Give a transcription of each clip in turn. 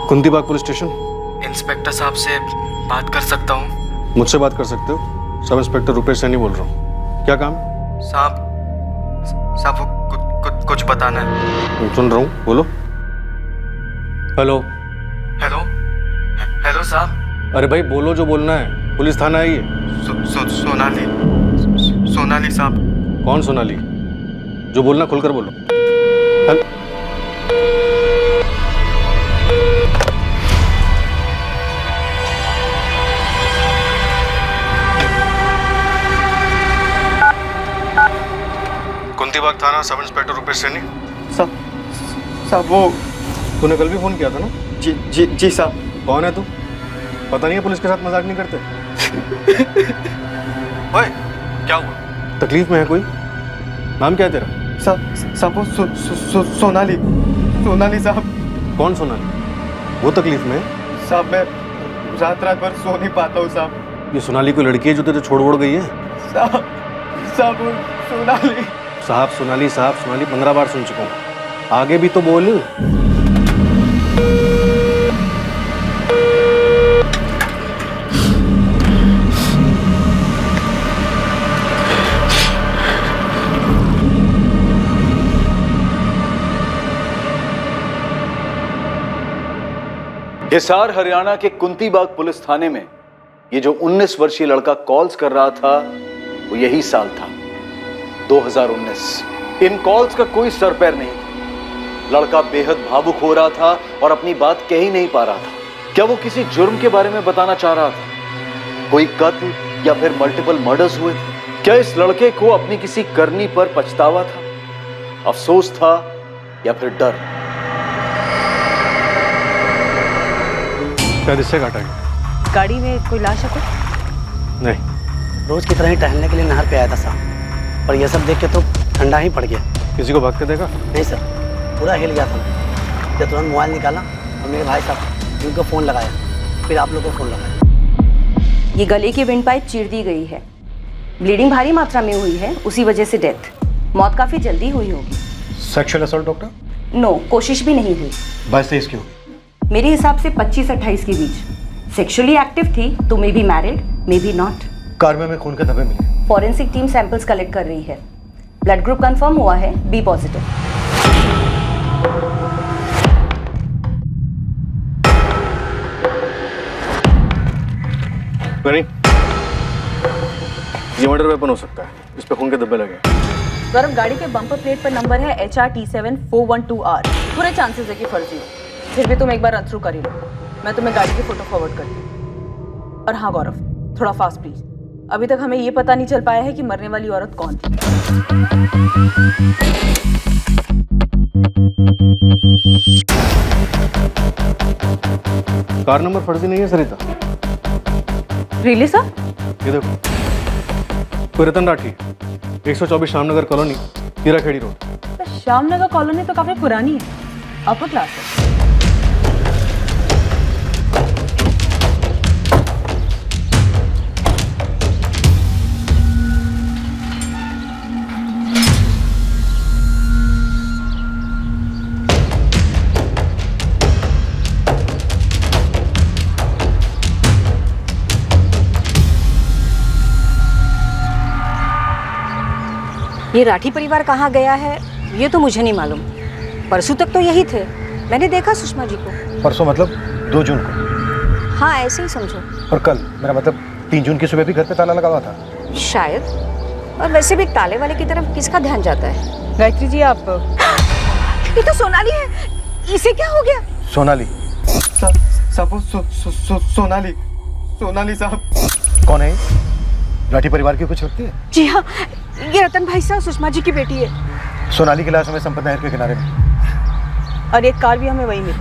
कुंतीबाग police station. Inspector साहब से बात कर सकता हूँ? मुझसे बात कर सकते हो। सब इंस्पेक्टर रुपेश सैनी बोल रहा हूँ। क्या काम? साहब वो कुछ बताना है। सुन रहा हूँ, बोलो। हेलो हेलो हेलो साहब। अरे भाई बोलो जो बोलना है। पुलिस थाना है ये। सोनाली साहब। कौन सोनाली? जो बोलना खुलकर बोलो। कुंतीबाग थाना, सब इंस्पेक्टर रुपेश सैनी। साहब वो तूने कल भी फोन किया था ना? जी साहब। कौन है तू? पता नहीं है पुलिस के साथ मजाक नहीं करते। ओए, क्या हुआ? तकलीफ में है कोई? नाम क्या है तेरा? साहब वो सोनाली साहब। कौन सोनाली? वो तकलीफ में है? साहब मैं रात भर सो नहीं पाता हूँ साहब। ये सोनाली कोई लड़की है जो तेरे छोड़ वोड़ गई है? साहब वो सोनाली। साहब सोनाली 15 बार सुन चुका हूँ। आगे भी तो बोल। हिसार हरियाणा के कुंतीबाग पुलिस थाने में ये जो 19 वर्षीय लड़का कॉल्स कर रहा था वो यही साल था 2019। इन कॉल्स का कोई सर पैर नहीं था। लड़का बेहद भावुक हो रहा था और अपनी बात कह ही नहीं पा रहा था। क्या वो किसी जुर्म के बारे में बताना चाह रहा था? कोई कत्ल या फिर मल्टीपल मर्डर्स हुए थे? क्या इस लड़के को अपनी किसी करनी पर पछतावा था, अफसोस था या फिर डर? शायद इससे काटा है। गाड़ी में कोई लाश है कुछ? नहीं। रोज की तरह ही टहलने के लिए नहर पे आया था साहब, पर यह सब देख के तो ठंडा ही पड़ गया। किसी को भागते देखा? नहीं सर, पूरा हिल गया था मैं। जब तुरंत मोबाइल निकाला और मेरे भाई साहब उनको फ़ोन लगाया, फिर आप लोगों को फ़ोन लगाया। ये गले की विंड पाइप चीर दी गई है। ब्लीडिंग भारी मात्रा में हुई है, उसी वजह से डेथ। मौत काफ़ी जल्दी हुई होगी। Sexual assault doctor? नो, कोशिश भी नहीं हुई। 22-23 की होगी। मेरे हिसाब से 25-28 के बीच। सेक्सुअली एक्टिव थी तो may be married, may be not. Car में खून के धब्बे मिले। फॉरेंसिक टीम सैंपल्स कलेक्ट कर रही है। ब्लड ग्रुप कंफर्म हुआ है, बी पॉजिटिव। ये मर्डर वेपन हो सकता है। इस पे खून के धब्बे लगे। गौरव, गाड़ी के बम्पर प्लेट पर नंबर है HRT7412R। पूरे चांसेस है कि फर्जी हो। फिर भी तुम एक बार रन थ्रू कर ही लो। मैं तुम्हें गाड़ी की फोटो फॉरवर्ड करती हूँ। और हाँ गौरव, थोड़ा फास्ट प्लीज। अभी तक हमें ये पता नहीं चल पाया है कि मरने वाली औरत कौन थी। कार नंबर फर्जी नहीं है सरिता। Really sir? ये देखो, कोई Ratan Rathi, 124 Shyamnagar colony, Hirakhedi road. Shyamnagar colony तो काफी पुरानी है, अपर क्लास है। ये राठी परिवार कहाँ गया है ये तो मुझे नहीं मालूम। परसों तक तो यही थे, मैंने देखा सुषमा जी को। परसों मतलब 2 जून को? हाँ ऐसे ही समझो। और कल, मेरा मतलब 3 जून की सुबह भी घर पे ताला लगा हुआ था शायद। और वैसे भी ताले वाले की तरफ किसका ध्यान जाता है? गायत्री जी आप ये तो सोनाली है, इसे क्या हो गया? सोनाली? सोनाली साहब। कौन है? राठी परिवार की कुछ लगती है? जी हाँ, ये रतन भाई साहब सुषमा जी की बेटी है। सोनाली की लाश हमें संपत नहर के किनारे में। और एक कार भी हमें वही मिली।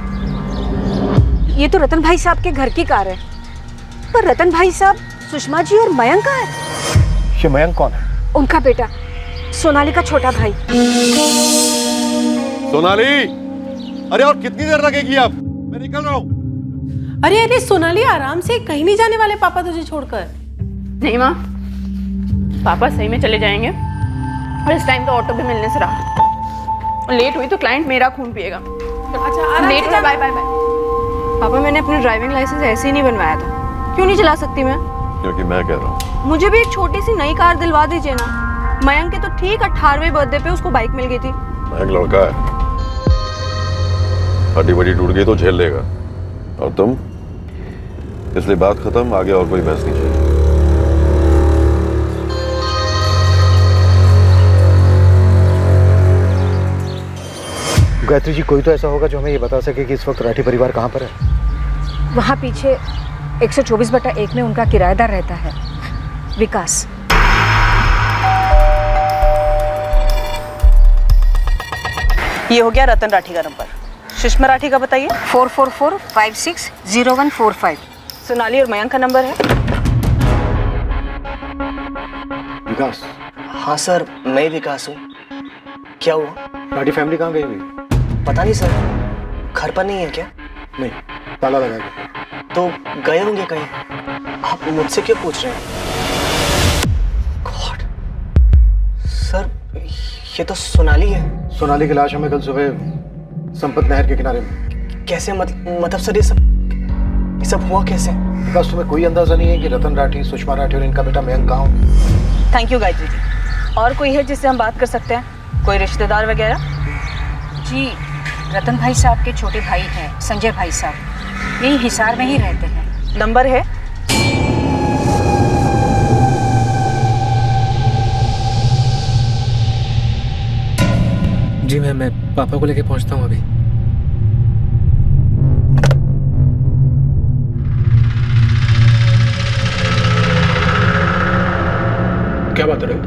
ये तो रतन भाई साहब के घर की कार है। पर रतन भाई साहब, सुषमा जी और मयंक कहाँ है? ये मयंक कौन है? उनका बेटा, सोनाली का छोटा भाई। सोनाली, अरे और कितनी देर लगेगी? अब मैं निकल रहा हूँ। अरे सोनाली, आराम से, कहीं नहीं जाने वाले पापा तुझे छोड़कर। नहीं माँ, पापा सही में चले जाएंगे और इस टाइम तो ऑटो भी मिलने से रहा। लेट हुई तो क्लाइंट मेरा खून पिएगा। अच्छा, लेट हो, बाय बाय बाय। पापा मैंने अपना ड्राइविंग लाइसेंस ऐसे ही नहीं बनवाया था। क्यों नहीं चला सकती मैं? क्योंकि मैं कह रहा हूँ। मुझे भी एक छोटी सी नई कार दिलवा दीजिए ना। मयंक के तो ठीक 18वें बर्थडे पे उसको बाइक मिल गई थी। मयंक लड़का है, हड्डी बड़ी टूट गई तो झेल लेगा। और तुम, इसलिए बात खत्म, आगे और कोई बहस नहीं चाहिए। गायत्री जी, कोई तो ऐसा होगा जो हमें ये बता सके कि इस वक्त राठी परिवार कहाँ पर है। वहाँ पीछे 124/1 में उनका किराएदार रहता है, विकास। ये हो गया रतन राठी का नंबर। सुषमा राठी का बताइए। 444560145। सोनाली और मयंक का नंबर है। विकास? हाँ सर, मैं विकास हूँ। क्या हुआ? राठी फैमिली कहाँ गई हुई? पता नहीं सर, घर पर नहीं है क्या? नहीं, ताला लगा गया। तो गए होंगे कहीं। आप मुझसे क्यों पूछ रहे हैं? गॉड सर, ये तो सोनाली है। सोनाली की लाश हमें कल सुबह संपत नहर के किनारे में। कैसे? मतलब सर, ये सब हुआ कैसे? विकास, तुम्हें कोई अंदाजा नहीं है कि रतन राठी, सुषमा राठी और इनका बेटा मयंक कहाँ होंगे? Thank you Gayatri ji. और कोई है जिससे हम बात कर सकते हैं? कोई रिश्तेदार वगैरह? जी, रतन भाई साहब के छोटे भाई हैं, संजय भाई साहब, यही हिसार में ही रहते हैं। नंबर है? जी मैं पापा को लेके पहुंचता हूँ अभी। क्या बात है रोहित?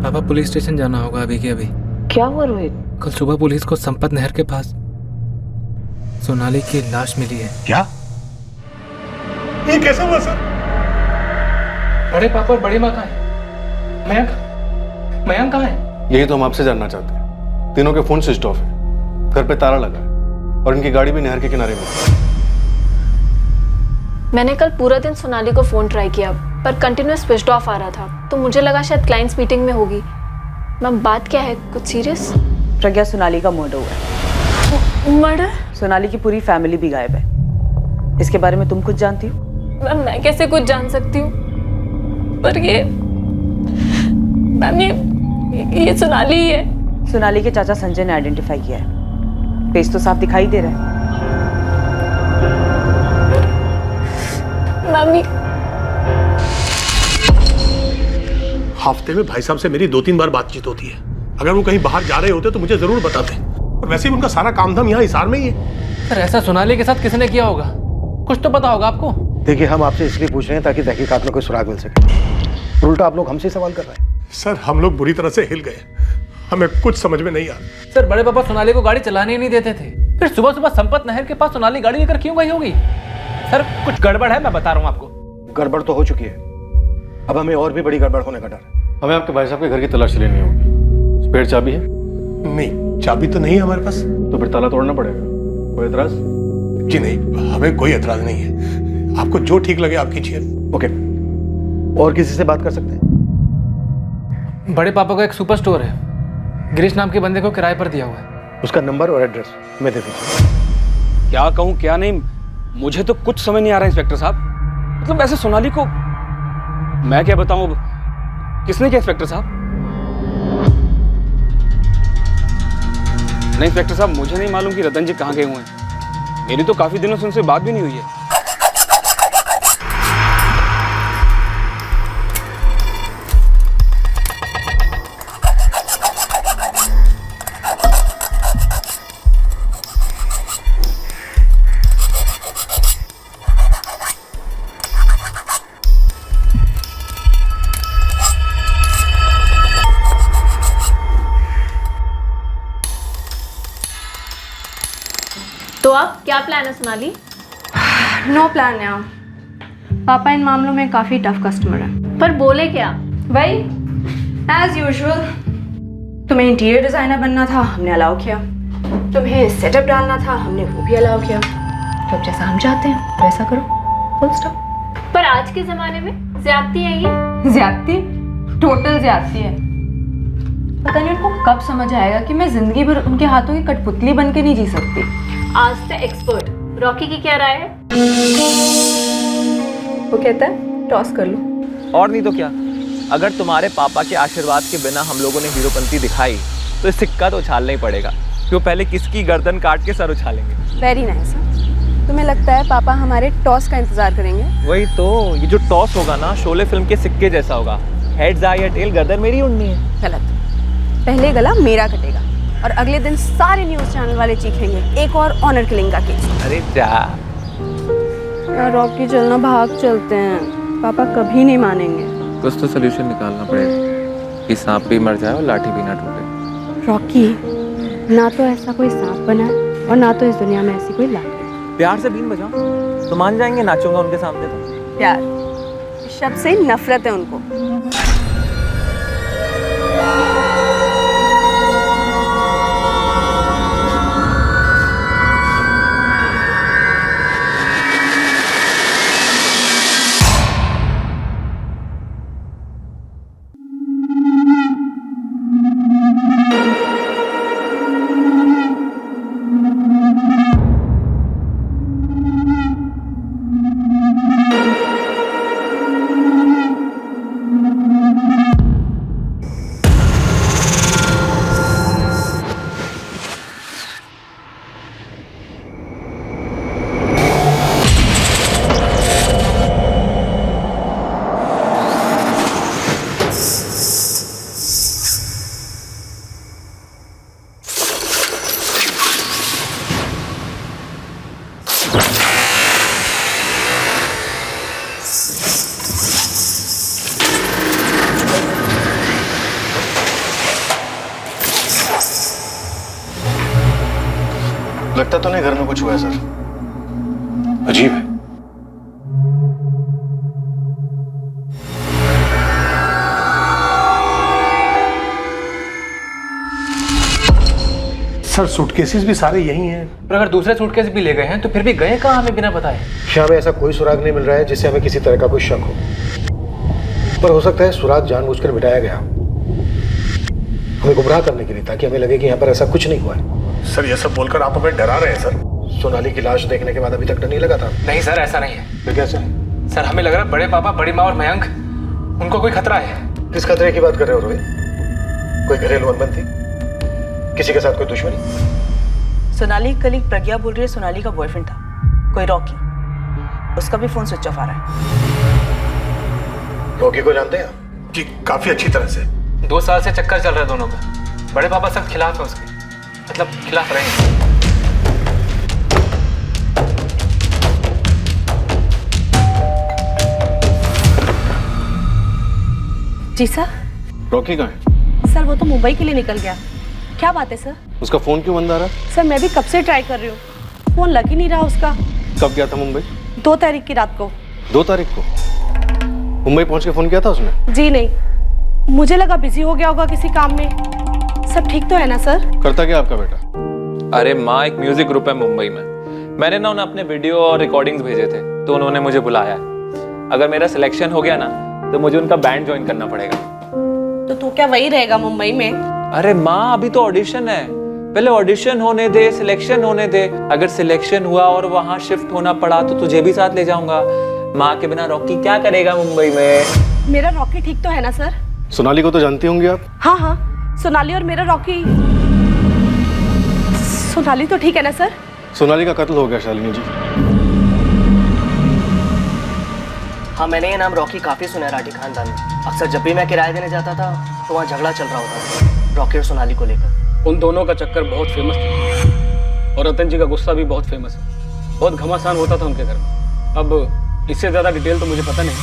पापा, पुलिस स्टेशन जाना होगा अभी के अभी। क्या हुआ रोहित? कल सुबह पुलिस को संपत नहर के पास सोनाली की लाश मिली है। क्या? ये कैसे हुआ सर? बड़े पापा और बड़ी माँ कहाँ है? मयंक कहाँ है? यही तो हम आपसे जानना चाहते हैं। तीनों के फोन स्विच ऑफ है, घर पे ताला लगा है और इनकी गाड़ी भी नहर के किनारे में है। मैंने कल पूरा दिन सोनाली को फोन ट्राई किया पर कंटिन्यूअस स्विच ऑफ आ रहा था, तो मुझे लगा शायद क्लाइंट्स मीटिंग में होगी। मैम, बात क्या है? कुछ सीरियस? प्रज्ञा, सोनाली का मर्डर हुआ है। मर्डर? सोनाली की पूरी फैमिली भी गायब है। इसके बारे में तुम कुछ जानती हो? मैम, मैं कैसे कुछ जान सकती हूँ? पर ये मैम, ये सोनाली ही है। सोनाली के चाचा संजय ने आइडेंटिफाई किया है। फेस तो साफ दिखाई दे रहा है। मम्मी, हफ्ते में भाई साहब से मेरी 2-3 बार बातचीत होती है। अगर वो कहीं बाहर जा रहे होते तो मुझे जरूर बताते। और वैसे भी उनका सारा काम धाम यहाँ हिसार में ही है। सर, ऐसा सोनाली के साथ किसने किया होगा? कुछ तो पता होगा आपको। देखिए, हम आपसे इसलिए पूछ रहे हैं ताकि तहकीकात में कोई सुराग मिल सके। उल्टा आप लोग हमसे सवाल कर रहे हैं। सर, हम लोग बुरी तरह से हिल गए, हमें कुछ समझ में नहीं आ रहा। सर, बड़े पापा सोनाली को गाड़ी चलाने ही नहीं देते थे, फिर सुबह सुबह संपत नहर के पास सोनाली गाड़ी लेकर क्यों गई होगी? सर, कुछ गड़बड़ है, मैं बता रहा हूँ आपको। गड़बड़ तो हो चुकी है, अब हमें और भी बड़ी गड़बड़ होने का डर है। हमें आपके भाई साहब के घर की तलाशी लेनी होगी। स्पेयर चाबी है? नहीं, चाबी तो नहीं है हमारे पास। तो फिर ताला तोड़ना पड़ेगा। कोई एतराज? जी नहीं, हमें कोई एतराज नहीं है। आपको जो ठीक लगे आप कीजिए। ओके, और किसी से बात कर सकते हैं? बड़े पापा का एक सुपर स्टोर है, गिरीश नाम के बंदे को किराए पर दिया हुआ है। उसका नंबर और एड्रेस मैं दे दीजिए। क्या कहूँ क्या नहीं, मुझे तो कुछ समझ नहीं आ रहा इंस्पेक्टर साहब। मतलब ऐसे सोनाली को मैं क्या बताऊं? किसने किया इंस्पेक्टर साहब? नहीं इंस्पेक्टर साहब, मुझे नहीं मालूम कि रतन जी कहाँ गए हुए हैं। मेरी तो काफी दिनों से उनसे बात भी नहीं हुई है। तो अब क्या प्लान है सोनाली? नो प्लान है। पापा इन मामलों में काफ़ी टफ कस्टमर है। पर बोले क्या? वही एज यूजुअल। तुम्हें इंटीरियर डिज़ाइनर बनना था, हमने अलाउ किया। तुम्हें सेटअप डालना था, हमने वो भी अलाउ किया। तो अब जैसा हम चाहते हैं वैसा करो, फुल स्टॉप। पर आज के ज़माने में ज़्यादती है ये। ज़्यादती? टोटल ज़्यादती है। पता नहीं उनको कब समझ आएगा कि मैं ज़िंदगी भर उनके हाथों की कठपुतली बन के नहीं जी सकती। आज से एक्सपर्ट रॉकी की क्या राय है? वो कहता है टॉस कर लो। और नहीं तो क्या, अगर तुम्हारे पापा के आशीर्वाद के बिना हम लोगों ने हीरोपंती दिखाई तो इस सिक्का तो उछालना ही पड़ेगा, कि वो पहले किसकी गर्दन काट के सर उछालेंगे। Very nice. तुम्हें लगता है पापा हमारे टॉस का इंतजार करेंगे? वही तो, ये जो टॉस होगा ना शोले फिल्म के सिक्के जैसा होगा, हेड्स आए या टेल, गर्दन मेरी उड़नी है। गलत। पहले गला मेरा कटेगा और अगले दिन सारे न्यूज़ चैनल वाले चीखेंगे एक और ऑनर किलिंग का केस। अरे जा यार रॉकी चलना, भाग चलते हैं, पापा कभी नहीं मानेंगे। कुछ तो सोल्यूशन निकालना पड़ेगा कि सांप भी मर जाए और लाठी भी ना टूटे। रॉकी, ना तो ऐसा कोई सांप बना है और ना तो इस दुनिया में ऐसी कोई लाठी। प्यार से बीन बजाओ तो मान जाएंगे, नाचूंगा उनके सामने तो। प्यार शब्द से नफरत है उनको। लगता तो नहीं घर में कुछ हुआ है सर। अजीब है। सर सूटकेसेस भी सारे यही हैं। पर अगर दूसरे सूटकेस भी ले गए हैं तो फिर भी गए कहाँ हमें बिना बताए? यहाँ में ऐसा कोई सुराग नहीं मिल रहा है जिससे हमें किसी तरह का कोई शक हो, पर हो सकता है सुराग जानबूझकर मिटाया गया हमें गुमराह करने के लिए, ताकि हमें लगे कि यहाँ पर ऐसा कुछ नहीं हुआ है। सर ये सब बोलकर आप हमें डरा रहे हैं सर। सोनाली की लाश देखने के बाद अभी तक डर नहीं लगा था? नहीं सर, ऐसा नहीं है। फिर कैसे? सर हमें लग रहा है बड़े पापा, बड़ी माँ और मयंक, उनको कोई खतरा है। किस खतरे की बात कर रहे हो रोहित? कोई घरेलू अनबन थी? किसी के साथ कोई दुश्मनी? सोनाली कलीग प्रज्ञा बोल रही है सोनाली का बॉयफ्रेंड था कोई रॉकी, उसका भी फोन स्विच ऑफ आ रहा है। रॉकी को जानते हैं? जी काफी अच्छी तरह से। 2 साल से चक्कर चल रहा है दोनों का। बड़े पापा सख्त खिलाफ है उसके, मतलब खिलाफ रहे हैं। जी सर। रॉकी कहाँ है? सर वो तो मुंबई के लिए निकल गया। क्या बात है सर? उसका फोन क्यों बंद आ रहा है? सर मैं भी कब से ट्राई कर रही हूँ, फोन लग ही नहीं रहा उसका। कब गया था मुंबई? 2 तारीख की रात को। 2 तारीख को मुंबई पहुंच के फोन किया था उसने? जी नहीं, मुझे लगा बिजी हो गया होगा किसी काम में। सब ठीक तो है ना सर? करता क्या आपका बेटा? अरे माँ, एक म्यूजिक ग्रुप है मुंबई में, मैंने ना उन्हें अपने वीडियो और रिकॉर्डिंग्स भेजे थे तो उन्होंने मुझे बुलाया है। अगर मेरा सिलेक्शन हो गया ना तो मुझे उनका बैंड ज्वाइन करना पड़ेगा। तो तू क्या वही रहेगा मुंबई में? अरे माँ, अभी तो ऑडिशन है, पहले ऑडिशन होने दे, सिलेक्शन होने दे। अगर सिलेक्शन हुआ और वहाँ शिफ्ट होना पड़ा तो तुझे भी साथ ले जाऊंगा। माँ के बिना रॉकी क्या करेगा मुंबई में? मेरा रॉकी ठीक तो है ना सर? सोनाली को तो जानती होंगी आप? हाँ हाँ, सोनाली और मेरा रॉकी। सोनाली तो ठीक है ना सर? सोनाली का कत्ल हो गया शालिनी जी। हाँ मैंने ये नाम रॉकी काफी सुना है राठी खानदान में। अक्सर जब भी मैं किराया देने जाता था तो वहाँ झगड़ा चल रहा होता था रॉकी और सोनाली को लेकर। उन दोनों का चक्कर बहुत फेमस था और रतन जी का गुस्सा भी बहुत फेमस है। बहुत घमासान होता था उनके घर में। अब इससे ज्यादा डिटेल तो मुझे पता नहीं,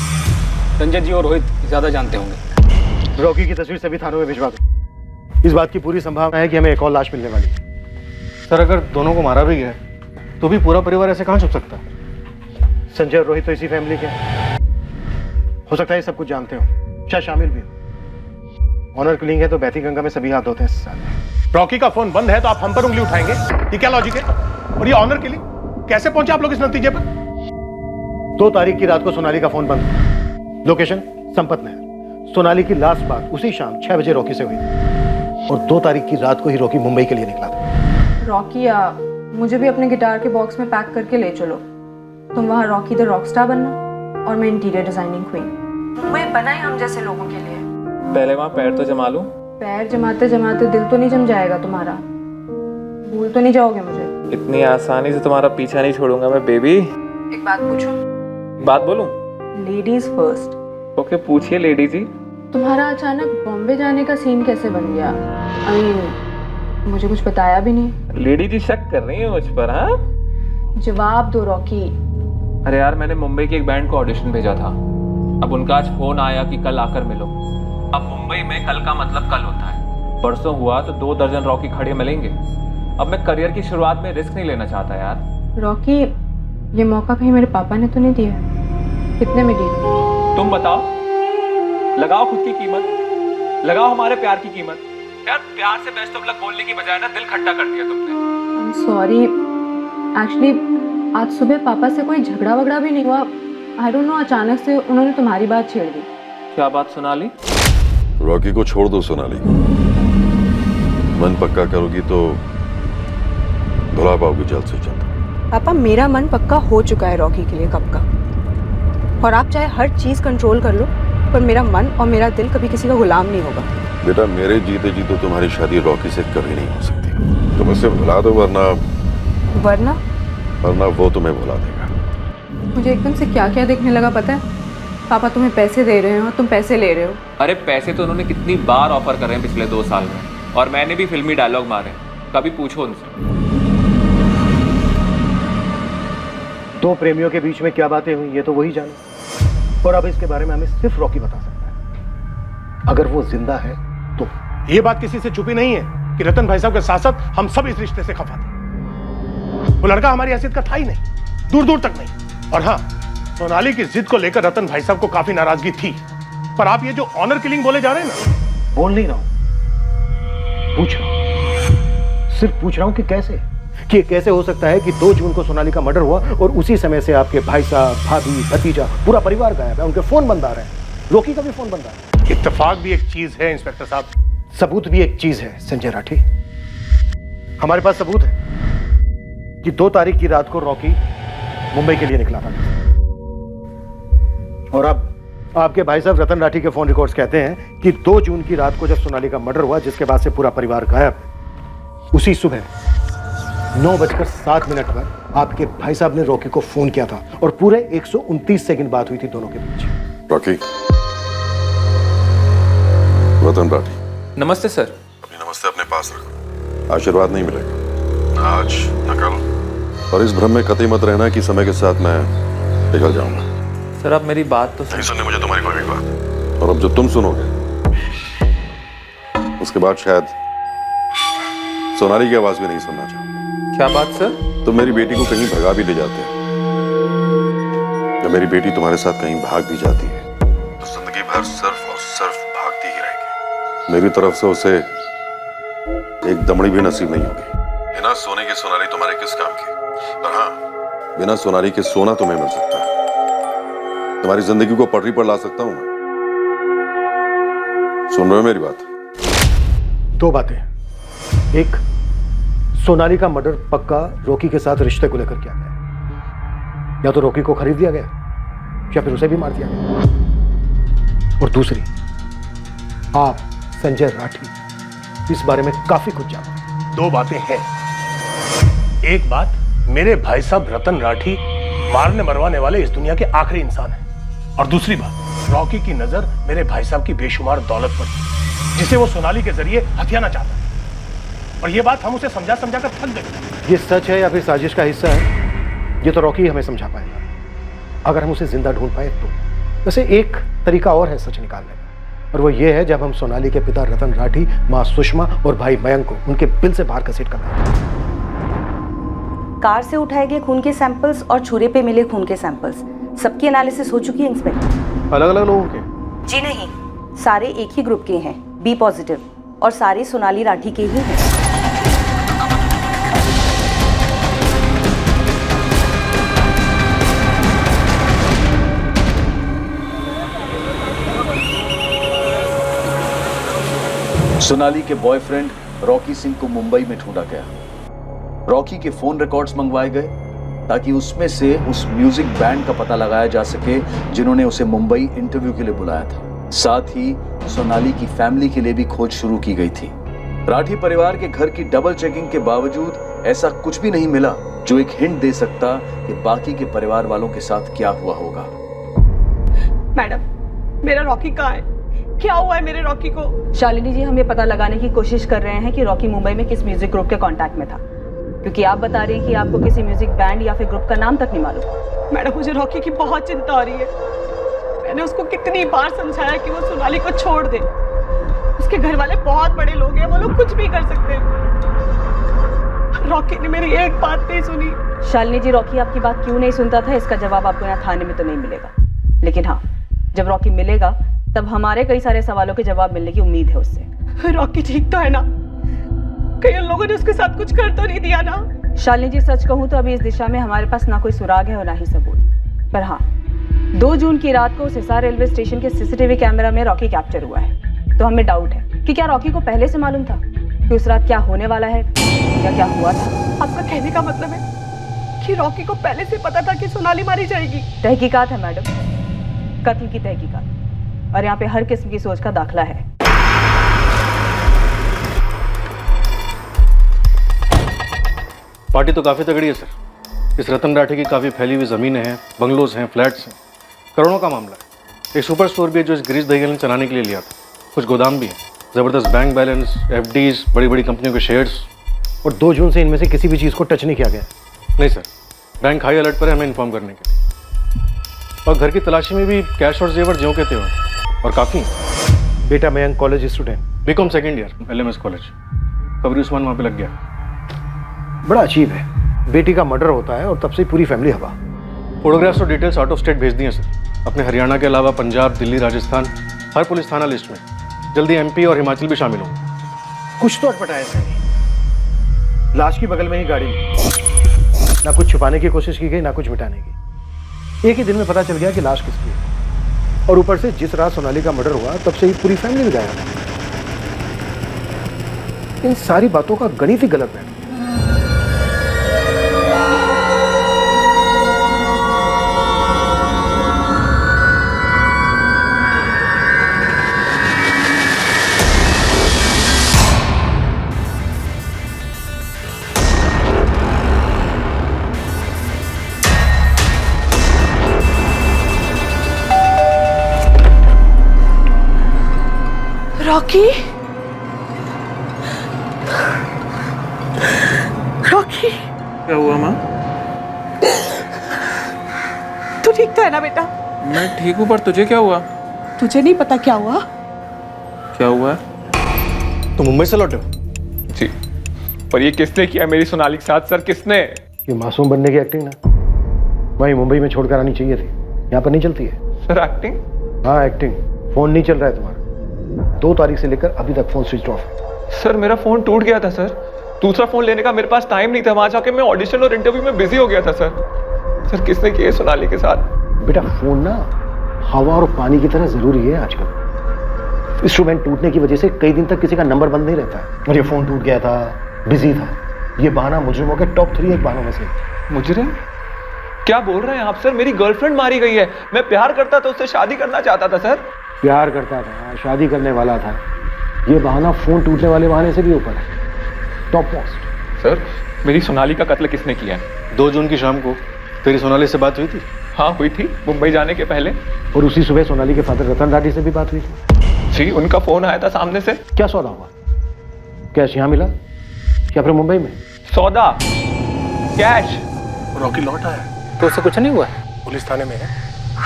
संजय जी और रोहित ज्यादा जानते होंगे। रॉकी की तस्वीर सभी थानों में भिजवा दो। इस बात की पूरी संभावना है कि हमें एक और लाश मिलने वाली है। सर अगर दोनों को मारा भी गया तो भी पूरा परिवार ऐसे कहाँ छुप सकता है? संजय और रोहित तो इसी फैमिली के हो सकता है सब कुछ जानते हो, शायद शामिल भी हो। ऑनर किलिंग है तो बैथी गंगा में सभी हाथ होते हैं इस साल। रॉकी का फोन बंद है तो आप हम पर उंगली उठाएंगे, ये क्या लॉजिक है? और ये ऑनर किलिंग कैसे पहुंचे आप लोग इस नतीजे पर? 2 तारीख की रात को सोनाली का फोन बंद हुआ। लोकेशन संपत नहर। सोनाली की लास्ट बात उसी शाम 6 बजे रॉकी से हुई और 2 तारीख की रात को ही रॉकी मुंबई के लिए निकला था। रॉकी या मुझे भी अपने गिटार के बॉक्स में पैक करके ले चलो। तुम वहाँ रॉकी द रॉकस्टार बनना और मैं इंटीरियर डिजाइनिंग क्वीन। वही बनाए हम जैसे लोगों के लिए। पहले वहाँ पैर तो जमा लूं। पैर जमाते जमाते दिल तो नहीं जम जाएगा तुम्हारा? भूल तो नहीं जाओगे मुझे? इतनी आसानी से तुम्हारा पीछा नहीं छोड़ूंगा मैं बेबी। एक बात पूछूं? बात बोलूं? Ladies first. ओके पूछिए लेडी जी। तुम्हारा अचानक बॉम्बे जाने का सीन कैसे बन गया? आई मीन मुझे कुछ बताया भी नहीं। लेडी जी शक कर रही है मुझ पर? हाँ जवाब दो रॉकी। अरे यार मैंने मुंबई के एक बैंड को ऑडिशन भेजा था। अब उनका आज फोन आया कि कल आकर मिलो। अब मुंबई में कल का मतलब कल होता है। परसों हुआ तो 2 दर्जन रॉकी खड़े मिलेंगे। अब मैं करियर की शुरुआत में रिस्क नहीं लेना चाहता यार। रॉकी ये मौका कहीं मेरे पापा ने तो नहीं दिया? कितने में दी? तुम बताओ। लगाओ खुद की कीमत, लगाओ हमारे प्यार की कीमत। यार प्यार से बेस्ट ऑफ लक बोलने की बजाय ना दिल खट्टा कर दिया तुमने। सॉरी एक्चुअली आज सुबह पापा से कोई झगड़ा वगड़ा भी नहीं हुआ। आई डोंट नो अचानक से उन्होंने तुम्हारी बात छेड़ दी। क्या बात सोनाली? रॉकी को छोड़ दो सोनाली। मन पक्का करोगी तो भुला पाओगी जल्द से जल्द। पापा मेरा मन पक्का हो चुका है रॉकी के लिए कब का। और आप चाहे हर चीज कंट्रोल कर लो पर मेरा मन और मेरा दिल कभी किसी का गुलाम नहीं होगा। बेटा मेरे जीते जी तो तुम्हारी शादी रॉकी से कभी नहीं हो सकती। तुम उसे भुला दो वरना वो तुम्हें भुला देगा। मुझे एकदम से क्या क्या देखने लगा पता है? पापा तुम्हें पैसे दे रहे हो, तुम पैसे ले रहे हो। अरे पैसे तो उन्होंने कितनी बार ऑफर कर रहे हैं पिछले 2 साल में, और मैंने भी फिल्मी डायलॉग मारे। कभी पूछो उनसे। 2 प्रेमियों के बीच में क्या बातें हुई ये तो वही जाने, और अब इसके बारे में हमें सिर्फ रॉकी बता सकता है। अगर वो जिंदा है तो ये बात किसी से छुपी नहीं है कि रतन भाई साहब के साथ साथ हम सब इस रिश्ते से खफा थे। वो लड़का हमारी हैसियत का था ही नहीं, दूर दूर तक नहीं। और हाँ, सोनाली की जिद को लेकर रतन भाई साहब को काफी नाराजगी थी। पर आप ये जो ऑनर किलिंग बोले जा रहे हैं ना, बोल नहीं रहा हूं, पूछ रहा हूं। सिर्फ पूछ रहा हूं कि कैसे हो सकता है कि 2 जून को सोनाली का मर्डर हुआ और उसी समय से आपके भाई साहब, भाभी, भतीजा, पूरा परिवार गायब है। उनके फोन बंद आ रहे हैं, रॉकी का भी फोन बंद आ रहा है। इत्तेफाक भी एक चीज है इंस्पेक्टर साहब, सबूत भी एक चीज है संजय राठी। हमारे पास सबूत है कि 2 तारीख की रात को रॉकी मुंबई के लिए निकला था। और अब आपके भाई साहब रतन राठी के फोन रिकॉर्ड्स कहते हैं कि 2 जून की रात को जब सोनाली का मर्डर हुआ, जिसके बाद से पूरा परिवार गायब, उसी सुबह 9:07 पर आपके भाई साहब ने रॉकी को फोन किया था और पूरे 129 सेकंड बात हुई थी दोनों के बीच। रॉकी, रतन राठी। नमस्ते सर। अपनी नमस्ते अपने पास रखो, आशीर्वाद नहीं मिलेगा आज न कल। और इस भ्रम में कतई मत रहना कि समय के साथ मैं पिघल जाऊंगा। सर आप मेरी बात तो नहीं सुननी मुझे तुम्हारी कोई भी बात। और अब जो तुम सुनोगे उसके बाद शायद सोनाली की आवाज भी नहीं सुनना चाहोगे। क्या बात सर? तुम मेरी बेटी को कहीं भगा भी ले जाते हैं, जब मेरी बेटी तुम्हारे साथ कहीं भाग भी जाती है तो जिंदगी भर सिर्फ और सिर्फ भागती ही रहेगी। मेरी तरफ से उसे एक दमड़ी भी नसीब नहीं होगी। बिना सोने की सोनाली तुम्हारे किस काम की? पर हाँ, बिना सोनाली के सोना तुम्हें मिल सकता है। तुम्हारी जिंदगी को पटरी पर ला सकता हूं मैं। सुन रहे हो मेरी बात? 2 बातें। एक, सोनाली का मर्डर पक्का रॉकी के साथ रिश्ते को लेकर किया गया, या तो रॉकी को खरीद दिया गया या फिर उसे भी मार दिया गया। और दूसरी, आप संजय राठी इस बारे में काफी कुछ जानते हैं। 2 बातें हैं। एक बात, मेरे भाई साहब रतन राठी मारने मरवाने वाले इस दुनिया के आखिरी इंसान हैं। और दूसरी बात, रॉकी की नजर मेरे भाई साहब की बेशुमार दौलत पर थी, जिसे वो सोनाली के जरिए हथियाना चाहता है। और ये बात हम उसे समझा कर थक गए। ये सच है या फिर साजिश का हिस्सा है, ये तो रॉकी हमें समझा पाएगा, अगर हम उसे जिंदा ढूंढ पाए तो। वैसे एक तरीका और है सच निकालने का, और वो ये है जब हम सोनाली के पिता रतन राठी, माँ सुषमा और भाई मयंक को उनके बिल से बाहर घसीट कर लाएंगे। कार से उठाए गए खून के सैंपल्स और छुरे पे मिले खून के सैंपल्स, सबकी एनालिसिस हो चुकी है इंस्पेक्टर। अलग अलग लोगों के? जी नहीं, सारे एक ही ग्रुप के हैं, बी पॉजिटिव, और सारे सोनाली राठी के ही हैं। सोनाली के बॉयफ्रेंड रॉकी सिंह को मुंबई में ढूंढा गया। रॉकी के फोन रिकॉर्ड्स मंगवाए गए ताकि उसमें से उस म्यूजिक बैंड का पता लगाया जा सके जिन्होंने उसे मुंबई इंटरव्यू के लिए बुलाया था। साथ ही सोनाली की फैमिली के लिए भी खोज शुरू की गई थी। राठी परिवार के घर की डबल चेकिंग के बावजूद ऐसा कुछ भी नहीं मिला जो एक हिंट दे सकता कि बाकी के परिवार वालों के साथ क्या हुआ होगा। मैडम, मेरा रॉकी कहाँ है? क्या हुआ है मेरे रॉकी को? शालिनी जी, हम ये पता लगाने की कोशिश कर रहे हैं कि रॉकी मुंबई में किस म्यूजिक ग्रुप के कांटेक्ट में था, क्योंकि आप बता रही हैं कि आपको किसी म्यूजिक बैंड या फिर ग्रुप का नाम तक नहीं मालूम। मैडम, मुझे रॉकी की बहुत चिंता हो रही है। मैंने उसको कितनी बार समझाया कि वो सोनाली को छोड़ दे। उसके घर वाले बहुत बड़े लोग हैं, वो लोग कुछ भी कर सकते हैं। रॉकी ने मेरी एक बात नहीं सुनी। शालिनी जी, रॉकी आपकी बात क्यों नहीं सुनता था, इसका जवाब आपको यहाँ थाने में तो नहीं मिलेगा, लेकिन हाँ, जब रॉकी मिलेगा तब हमारे कई सारे सवालों के जवाब मिलने की उम्मीद है उससे। रॉकी ठीक तो है ना? कई लोगों ने उसके साथ कुछ कर तो नहीं दिया ना? शालिनी जी, सच कहूँ तो अभी इस दिशा में हमारे पास ना कोई सुराग है और ना ही सबूत, पर हाँ, 2 जून की रात को उस हिसार रेलवे स्टेशन के सीसीटीवी कैमरा में रॉकी कैप्चर हुआ है। तो हमें डाउट है कि क्या रॉकी को पहले से मालूम था कि उस रात क्या होने वाला है या क्या हुआ था। आपका कहने का मतलब है कि रॉकी को पहले से पता था कि सोनाली मारी जाएगी? तहकीकात है मैडम, कत्ल की तहकीकात, और यहाँ पे हर किस्म की सोच का दाखला है। पार्टी तो काफी तगड़ी है सर। इस रतन राठी की काफी फैली हुई जमीनें हैं, बंगलोज हैं, फ्लैट्स हैं, करोड़ों का मामला है। एक सुपर स्टोर भी है जो इस गिरीश दहिया ने चलाने के लिए लिया था। कुछ गोदाम भी है, जबरदस्त बैंक बैलेंस, एफडीज, बड़ी बड़ी कंपनियों के शेयर्स। और 2 जून से इनमें से किसी भी चीज़ को टच नहीं किया गया? नहीं सर, बैंक हाई अलर्ट पर है हमें इन्फॉर्म करने के लिए। और घर की तलाशी में भी कैश और जेवर ज्यों के त्यों हैं, और काफ़ी। बेटा Mayank college student, B Com second year, LMS college. कबरी उस्मान वहाँ पे लग गया। बड़ा अजीब है, बेटी का मर्डर होता है और तब से पूरी फैमिली हवा। फोटोग्राफ्स और डिटेल्स आउट ऑफ स्टेट भेज दिए सर, अपने हरियाणा के अलावा पंजाब, दिल्ली, राजस्थान, हर पुलिस थाना लिस्ट में। जल्दी MP और हिमाचल भी शामिल होंगे। कुछ तो अटपटा है सर। लाश की बगल में ही गाड़ी, ना कुछ छुपाने की कोशिश की गई, ना कुछ मिटाने की। एक ही दिन में पता चल गया कि लाश किसकी है, और ऊपर से जिस रात सोनाली का मर्डर हुआ तब से ही पूरी फैमिली में गायब है। इन सारी बातों का गणित ही गलत है। रॉकी, रॉकी, क्या हुआ माँ? तू ठीक तो है ना बेटा? मैं ठीक हूँ, पर तुझे क्या हुआ? तुझे नहीं पता क्या हुआ? क्या हुआ? तो मुंबई से लौटे हो? जी, पर ये किसने किया मेरी सोनाली के साथ सर? किसने? ये मासूम बनने की एक्टिंग ना वहीं मुंबई में छोड़कर आनी चाहिए थी, यहाँ पर नहीं चलती है। Sir acting? हाँ एक्टिंग। फोन नहीं चल रहा है तुम्हारा, 2 तारीख से लेकर अभी तक फोन स्विच ऑफ है। सर मेरा फोन टूट गया था सर, दूसरा फोन लेने का मेरे पास टाइम नहीं था। वहां जाके मैं ऑडिशन और इंटरव्यू में बिजी हो गया था सर। सर किसने किया सोनाली के साथ? बेटा फोन ना हवा और पानी की तरह जरूरी है आजकल। इंस्ट्रूमेंट टूटने की वजह से कई दिन तक किसी का नंबर बंद नहीं रहता है, और ये फोन टूट गया था, बिजी था। ये बहाना मुजरिमों के टॉप 3 एक बहानों में से। मुजरिम? क्या बोल रहे हैं आप सर? मेरी गर्लफ्रेंड मारी गई है। मैं प्यार करता था, उससे शादी करना चाहता था सर। प्यार करता था, शादी करने वाला था, ये बहाना फोन टूटने वाले बहाने से भी ऊपर है, टॉप मोस्ट। सर मेरी सोनाली का कत्ल किसने किया है? 2 जून की शाम को तेरी सोनाली से बात हुई थी? हाँ हुई थी, मुंबई जाने के पहले। और उसी सुबह सोनाली के फादर रतन राठी से भी बात हुई थी? जी, उनका फोन आया था सामने से। क्या सौदा हुआ? कैश यहाँ मिला या फिर मुंबई में? सौदा, कैश। रॉकी लौट आया तो उससे कुछ नहीं हुआ? पुलिस थाने में है,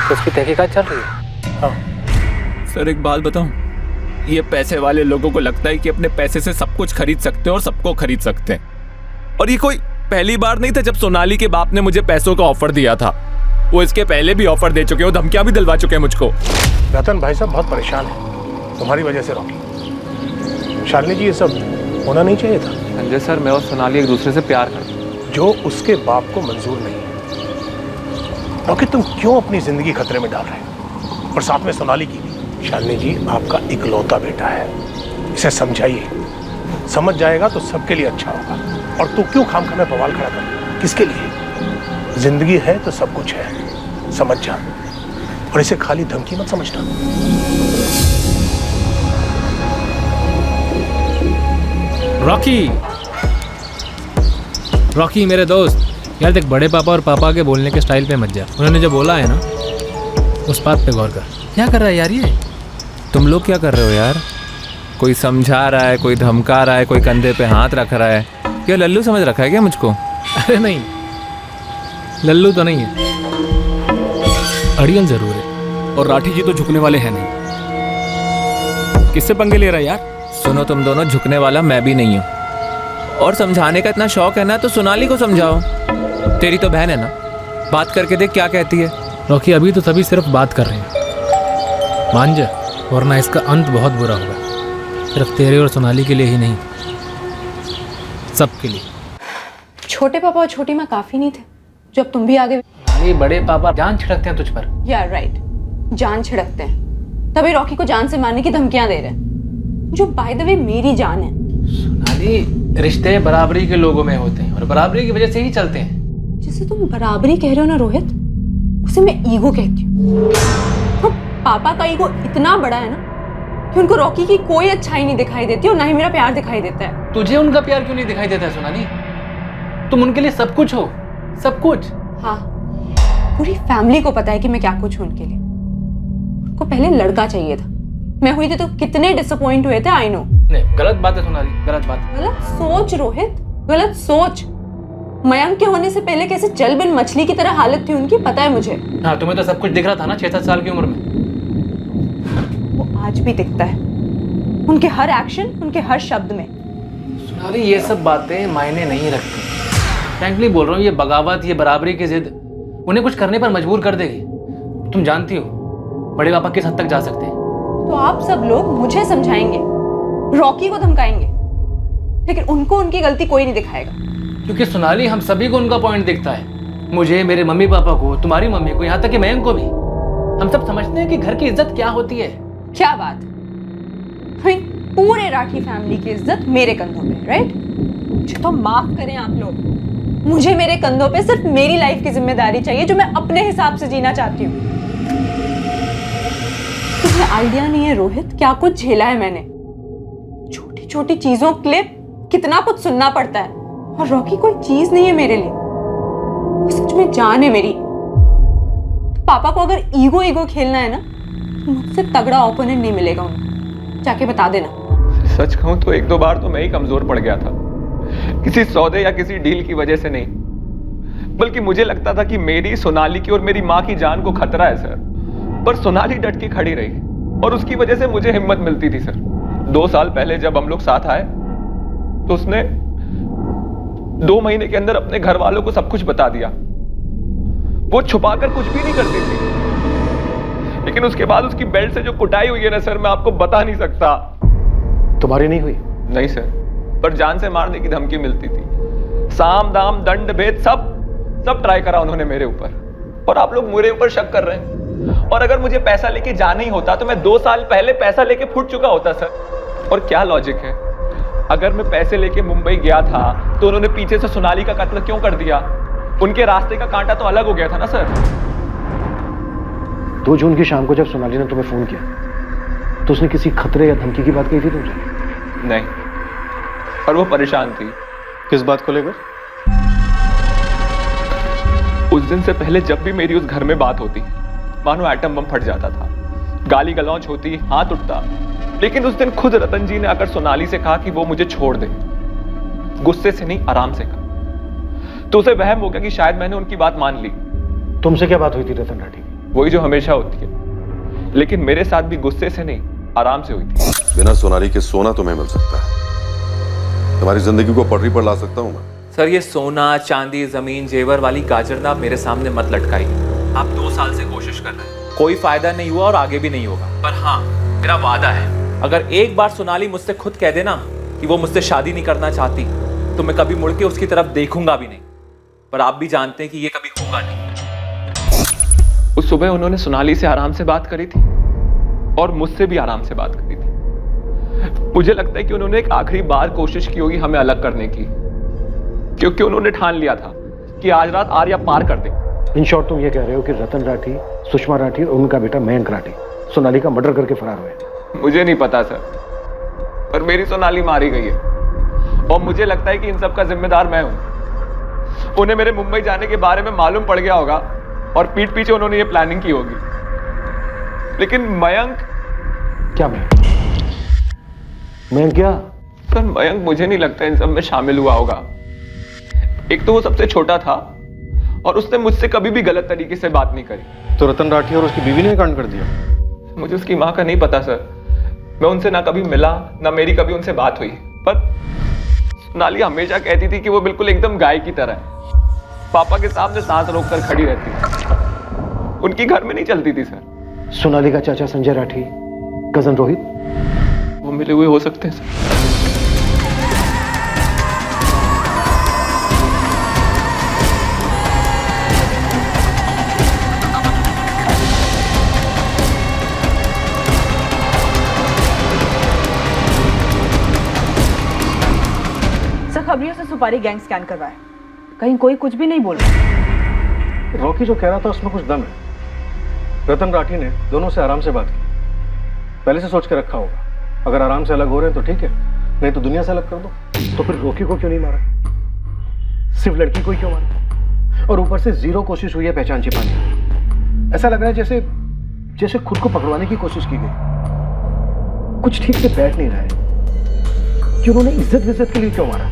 तो उसकी तहकीकात चल रही है। हाँ। सर एक बात बताऊं, ये पैसे वाले लोगों को लगता है कि अपने पैसे से सब कुछ खरीद सकते हैं और सबको खरीद सकते हैं। और ये कोई पहली बार नहीं था जब सोनाली के बाप ने मुझे पैसों का ऑफर दिया था। वो इसके पहले भी ऑफर दे चुके हैं, धमकियां भी दिलवा चुके हैं मुझको। रतन भाई साहब बहुत परेशान है तुम्हारी वजह से रॉकी। शालिनी जी, ये सब होना नहीं चाहिए था। संजय सर, मैं और सोनाली एक दूसरे से प्यार करते हैं, जो उसके बाप को मंजूर नहीं है। रॉकी, तुम क्यों अपनी जिंदगी खतरे में डाल रहे हो, और साथ में सोनाली की भी। शालिनी जी आपका इकलौता बेटा है, इसे समझाइए, समझ जाएगा तो सबके लिए अच्छा होगा। और तू क्यों खामखा में बवाल खड़ा कर? किसके लिए? जिंदगी है तो सब कुछ है, समझ जा, और इसे खाली धमकी मत समझना। रॉकी मेरे दोस्त, यार देख, बड़े पापा और पापा के बोलने के स्टाइल पे मत जा। उन्होंने जो बोला है ना, उस बात पे गौर कर। क्या कर रहा है यार ये? तुम लोग क्या कर रहे हो यार? कोई समझा रहा है, कोई धमका रहा है, कोई कंधे पे हाथ रख रहा है। क्या लल्लू समझ रखा है क्या मुझको? अरे नहीं, लल्लू तो नहीं है, अड़ियल जरूर है। और राठी जी तो झुकने वाले हैं नहीं। किससे पंगे ले रहा है यार? सुनो तुम दोनों, झुकने वाला मैं भी नहीं हूँ। और समझाने का इतना शौक है ना तो सोनाली को समझाओ। तेरी तो बहन है ना, बात करके देख क्या कहती है। रॉकी अभी तो सभी सिर्फ बात कर रहे हैं, मान जा, वरना इसका अंत बहुत बुरा होगा। सिर्फ तेरे और सोनाली के लिए ही नहीं, सबके लिए। छोटे पापा और छोटी माँ काफी नहीं थे जब तुम भी आगे? ये बड़े पापा जान छिड़कते हैं तुझ पर। या राइट, जान छिड़कते हैं, तभी रॉकी को जान से मारने की धमकियां दे रहे हैं, जो बाय द वे मेरी जान है। सोनाली, रिश्ते बराबरी के लोगों में होते हैं और बराबरी की वजह से ही चलते हैं। जिसे तुम बराबरी कह रहे हो ना रोहित, उसे मैं ईगो कहती हूँ। तो पापा का ईगो इतना बड़ा है ना कि उनको रॉकी की कोई अच्छाई नहीं दिखाई देती और ना ही मेरा प्यार दिखाई देता है। तुझे उनका प्यार क्यों नहीं दिखाई देता है सोनाली? तुम उनके लिए सब कुछ हो, सब कुछ। हाँ, पूरी फैमिली को पता है कि मैं क्या कुछ हूँ उनके लिए। उनको पहले लड़का चाहिए था, मैं हुई थी तो कितने डिसअपॉइंट हुए थे। I know. नहीं, गलत बात है सोनाली, गलत बात। गलत सोच रोहित, गलत सोच। मयंक के होने से पहले कैसे जल बिन मछली की तरह हालत थी उनकी, पता है मुझे। हाँ, तुम्हें तो सब कुछ दिख रहा था ना 6-7 साल की उम्र में। वो आज भी दिखता है, उनके हर एक्शन, उनके हर शब्द में। सोनाली, ये सब बातें मायने नहीं रखती। फ्रैंकली बोल रहा हूँ, ये बगावत, ये बराबरी की जिद उन्हें कुछ करने पर मजबूर कर देगी। तुम जानती हो बड़े पापा किस हद तक जा सकते हैं। तो आप सब लोग मुझे समझाएंगे, रॉकी को धमकाएंगे, लेकिन उनको उनकी गलती कोई नहीं दिखाएगा। क्योंकि सोनाली, हम सभी को उनका पॉइंट दिखता है। मुझे, मेरे मम्मी पापा को, तुम्हारी मम्मी को, यहाँ तक कि मयंक को भी। हम सब समझते हैं कि घर की इज्जत क्या होती है। क्या बात, पूरे राठी फैमिली की इज्जत मेरे कंधों पे, राइट? मुझे तो माफ करें आप लोग, मुझे मेरे कंधों पे सिर्फ मेरी लाइफ की जिम्मेदारी चाहिए, जो मैं अपने हिसाब से जीना चाहती हूँ। तुम्हें आइडिया नहीं है रोहित, क्या कुछ झेला है मैंने। छोटी छोटी चीजों के लिए कितना कुछ सुनना पड़ता है, और रॉकी कोई चीज नहीं है मेरे लिए, वो सच में जान है मेरी। तो पापा को अगर ईगो ईगो खेलना है ना, तो मुझसे तगड़ा ओपोनेंट नहीं मिलेगा उनको, जाके बता देना। सच कहूं तो 1-2 बार तो मैं ही कमजोर पड़ गया था, किसी सौदे या किसी डील की वजह से नहीं, बल्कि मुझे लगता था कि मेरी, सोनाली की और मेरी माँ की जान को खतरा है सर। पर सोनाली डट के खड़ी रही और उसकी वजह से मुझे हिम्मत मिलती थी सर। 2 साल पहले जब हम लोग साथ आए तो उसने 2 महीने के अंदर अपने घर वालों को सब कुछ बता दिया। वो छुपाकर कुछ भी नहीं करती थी, लेकिन उसके बाद उसकी बेल्ट से जो कुटाई हुई है ना सर, मैं आपको बता नहीं सकता। तुम्हारी नहीं हुई? नहीं सर, पर जान से मारने की धमकी मिलती थी। साम दाम दंड भेद सब ट्राई करा उन्होंने मेरे ऊपर, और आप लोग मेरे ऊपर शक कर रहे हैं। और अगर मुझे पैसा लेके जाना ही होता तो मैं 2 साल पहले पैसा लेके फुट चुका होता सर। और क्या लॉजिक है, अगर मैं पैसे लेके मुंबई गया था तो उन्होंने पीछे से सोनाली का कत्ल क्यों कर दिया? उनके रास्ते का कांटा तो अलग हो गया था ना सर। 2 जून की शाम को जब सोनाली ने तुम्हें फोन किया तो उसने किसी खतरे या धमकी की बात कही थी तुमसे? नहीं, और वो परेशान थी। किस बात को लेकर? उस दिन से पहले जब भी मेरी उस घर में बात होती, मानो एटम बम फट जाता था, गाली गलौज होती, हाथ उठता। लेकिन उस दिन खुद रतन जी ने आकर सोनाली से कहा कि वो मुझे छोड़ दे। गुस्से से नहीं, आराम से कहा। तो उसे वहम हो गया कि शायद मैंने उनकी बात मान ली। तुमसे क्या बात हुई थी रतन राठी? वही जो हमेशा होती है, लेकिन मेरे साथ भी गुस्से से नहीं, आराम से हुई थी। बिना सोनाली के सोना तुम्हें मिल सकता है, तुम्हारी जिंदगी को पटरी पर ला सकता हूं मैं। सर, ये सोना चांदी जमीन जेवर वाली गाजर ना मेरे सामने मत लटकाइए। आप 2 साल से कोशिश कर रहे हैं, कोई फायदा नहीं हुआ और आगे भी नहीं होगा। पर हाँ, मेरा वादा है, अगर एक बार सोनाली मुझसे खुद कह देना कि वो मुझसे शादी नहीं करना चाहती, तो मैं कभी मुड़ के उसकी तरफ देखूंगा भी नहीं। पर आप भी जानते हैं कि ये कभी होगा नहीं। उस सुबह उन्होंने सोनाली से आराम से बात करी थी और मुझसे भी आराम से बात करी थी। मुझे लगता है कि उन्होंने एक आखिरी बार कोशिश की होगी हमें अलग करने की, क्योंकि उन्होंने ठान लिया था कि आज रात आर्या पार कर दे। इन शॉर्ट तुम ये कह रहे हो कि रतन राठी, सुषमा राठी और उनका बेटा मयंक राठी सोनाली का मर्डर करके फरार हुए? मुझे नहीं पता सर, पर मेरी सोनाली मारी गई है और मुझे लगता है कि इन सब का जिम्मेदार मैं हूं। उन्हें मेरे मुंबई जाने के बारे में मालूम पड़ गया होगा और पीठ पीछे उन्होंने ये प्लानिंग की होगी। लेकिन मयंक, क्या मयंक क्या? सर मयंक मुझे नहीं लगता इन सब में शामिल हुआ होगा। एक तो वो सबसे छोटा था और उसने मुझसे कभी भी गलत तरीके से बात नहीं करी। तो रतन राठी और उसकी बीवी ने कांड कर दिया? मुझे उसकी माँ का नहीं पता सर, मैं उनसे ना कभी मिला ना मेरी कभी उनसे बात हुई। पर सोनाली हमेशा कहती थी कि वो बिल्कुल एकदम गाय की तरह है, पापा के सामने सांस रोककर खड़ी रहती है। उनकी घर में नहीं चलती थी सर। सोनाली का चाचा संजय राठी, कजन रोहित, वो मिले हुए हो सकते हैं सर। खबरियों से सुपारी गैंग स्कैन करवाए, कहीं कोई कुछ भी नहीं बोल रहा। रॉकी जो कह रहा था उसमें कुछ दम है। रतन राठी ने दोनों से आराम से बात की, पहले से सोच के रखा होगा। अगर आराम से अलग हो रहे हैं तो ठीक है, नहीं तो दुनिया से अलग कर दो। तो फिर रॉकी को क्यों नहीं मारा? सिर्फ लड़की को ही क्यों मारा? और ऊपर से जीरो कोशिश हुई है पहचान छिपाने की। ऐसा लग रहा है जैसे खुद को पकड़वाने की कोशिश की गई। कुछ ठीक से बैठ नहीं रहा है कि उन्होंने इज्जत के लिए क्यों मारा?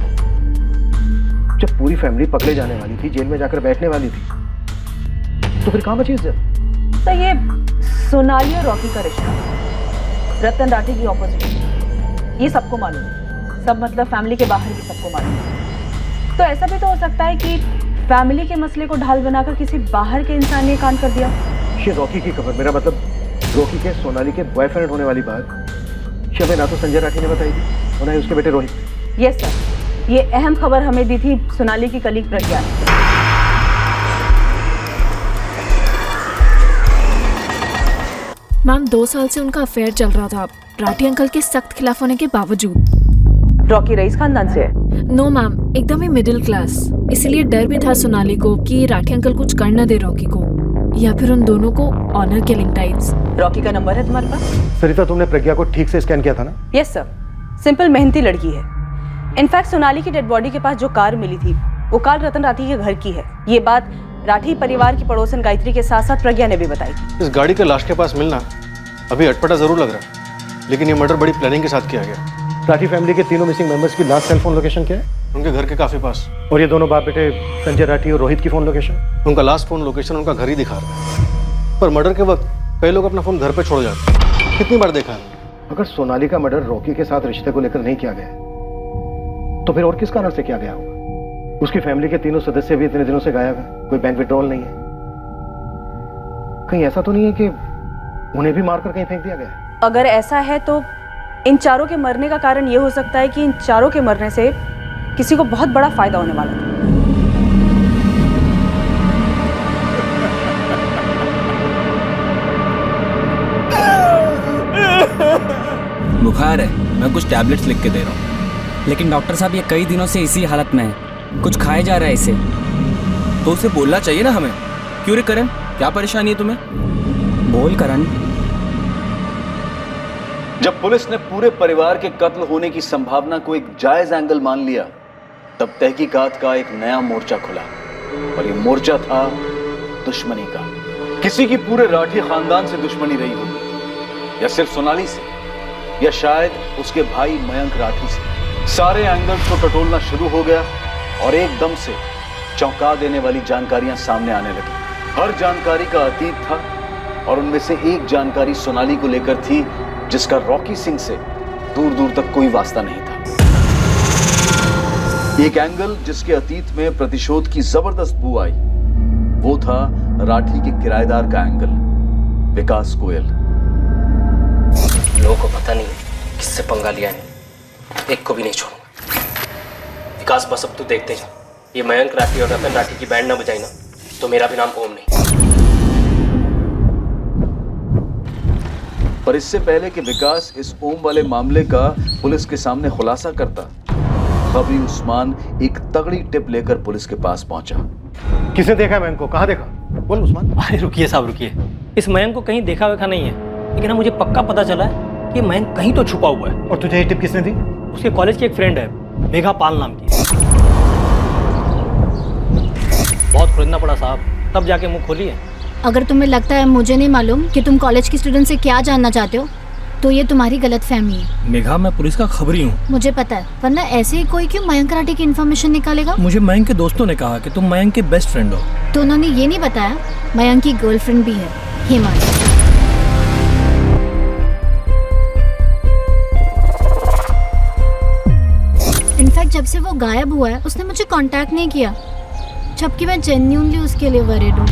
जब पूरी फैमिली पकड़े जाने वाली थी, जेल में जाकर बैठने वाली थी, तो फिर कहां बची इज्जत? तो ये सोनाली और रॉकी का रिश्ता, रतन राठी की ऑपोजिशन, ये सबको मालूम है। सब मतलब फैमिली के बाहर भी सबको मालूम है। तो ऐसा भी तो हो सकता है कि फैमिली के मसले को ढाल बनाकर किसी बाहर के इंसान ने कांड कर दिया। ये रॉकी की खबर, मेरा मतलब रॉकी के सोनाली के बॉयफ्रेंड होने वाली बात हमें ना तो संजय राठी ने बताई थी और ना ही उसके बेटे रोहित। यस सर, ये अहम खबर हमें दी थी सोनाली की कलीग प्रज्ञा ने। मैम 2 साल से उनका अफेयर चल रहा था, राठी अंकल के सख्त खिलाफ होने के बावजूद। रॉकी रईस खानदान से है? नो मैम, एकदम ही मिडिल क्लास। इसलिए डर भी था सोनाली को कि राठी अंकल कुछ कर न दे रॉकी को, या फिर उन दोनों को ऑनर किलिंग टाइप्स। रॉकी का नंबर है तुम्हारे पास? सरिता, तुमने प्रज्ञा को ठीक से स्कैन किया था ना? यस सर, सिंपल मेहनती लड़की है। इनफैक्ट सोनाली की डेड बॉडी के पास जो कार मिली थी वो कार रतन राठी के घर की है। ये बात राठी परिवार की पड़ोसन गायत्री के साथ साथ प्रज्ञा ने भी बताई थी। इस गाड़ी के लाश के पास मिलना अभी अटपटा जरूर लग रहा है, लेकिन ये मर्डर बड़ी प्लानिंग के साथ किया गया। राठी फैमिली के तीनों मिसिंग मेंबर्स की लास्ट सेल फोन लोकेशन क्या है? उनके घर के काफी पास। और ये दोनों बाप बेटे संजय राठी और रोहित की फोन लोकेशन? उनका लास्ट फोन लोकेशन उनका घर ही दिखा रहा है, पर मर्डर के वक्त कई लोग अपना फोन घर पे छोड़ जाते हैं। कितनी बार देखा है। अगर सोनाली का मर्डर रॉकी के साथ रिश्ते को लेकर नहीं किया गया तो फिर और किस कारण से किया गया होगा? उसकी फैमिली के तीनों सदस्य भी इतने दिनों से गायब है, कोई बैंक विड्रॉल नहीं है। कहीं ऐसा तो नहीं है कि उन्हें भी मारकर कहीं फेंक दिया गया? अगर ऐसा है तो इन चारों के मरने का कारण यह हो सकता है कि इन चारों के मरने से किसी को बहुत बड़ा फायदा होने वाला था। बुखार है, मैं कुछ टैबलेट्स लिख के दे रहा हूँ। लेकिन डॉक्टर साहब ये कई दिनों से इसी हालत में है, कुछ खाया जा रहा है इसे। तो उसे बोलना चाहिए ना हमें। क्यों रे करण, क्या परेशानी है तुम्हें? बोल करण। जब पुलिस ने पूरे परिवार के कत्ल होने की संभावना को एक जायज एंगल मान लिया, तब तहकीकात का एक नया मोर्चा खुला। और ये मोर्चा था दुश्मनी का। किसी की पूरे राठी खानदान से दुश्मनी रही होगी, या सिर्फ सोनाली से, या शायद उसके भाई मयंक राठी से। सारे एंगल्स को टटोलना शुरू हो गया और एकदम से चौंका देने वाली जानकारियां सामने आने लगी। हर जानकारी का अतीत था और उनमें से एक जानकारी सोनाली को लेकर थी, जिसका रॉकी सिंह से दूर दूर तक कोई वास्ता नहीं था। एक एंगल जिसके अतीत में प्रतिशोध की जबरदस्त बू आई, वो था राठी के किराएदार का एंगल, विकास गोयल। लोगों को पता नहीं किससे पंगा लिया है, एक को भी नहीं छोड़ूंगा। विकास, बस अब तू देखते जा, ये मयंक राठी और रतन राठी की बैंड ना बजाई ना तो मेरा भी नाम ओम नहीं। पर इससे पहले कि विकास इस ओम वाले मामले का पुलिस के सामने खुलासा करता, अभी उस्मान एक तगड़ी टिप लेकर पुलिस के पास पहुंचा। किसने देखा मयंक को? कहाँ देखा? बोल उस्मान। अरे रुकिए साहब रुकिए, इस मयंक को कहीं देखा वेखा नहीं है, लेकिन मुझे पक्का पता चला है कि मयंक कहीं तो छुपा हुआ है। और तुझे ये टिप किसने दी? उसके कॉलेज की एक फ्रेंड है, मेघा पाल नाम की। बहुत खोजना पड़ा साहब, तब जाके मुंह खोली है। अगर तुम्हें लगता है मुझे नहीं मालूम कि तुम कॉलेज की स्टूडेंट से क्या जानना चाहते हो, तो ये तुम्हारी गलतफहमी है। मेघा, मैं पुलिस का खबरी हूँ। मुझे पता है, वरना ऐसे ही कोई क्यों मयंक राठी की इन्फॉर्मेशन निकालेगा? मुझे मयंक के दोस्तों ने कहा कि तुम मयंक के बेस्ट फ्रेंड हो। तो उन्होंने ये नहीं बताया मयंक की गर्लफ्रेंड भी है, हिमाली। इनफैक्ट जब से वो गायब हुआ है उसने मुझे कांटेक्ट नहीं किया, जबकि मैं जेन्युइनली उसके लिए वरीड हूँ।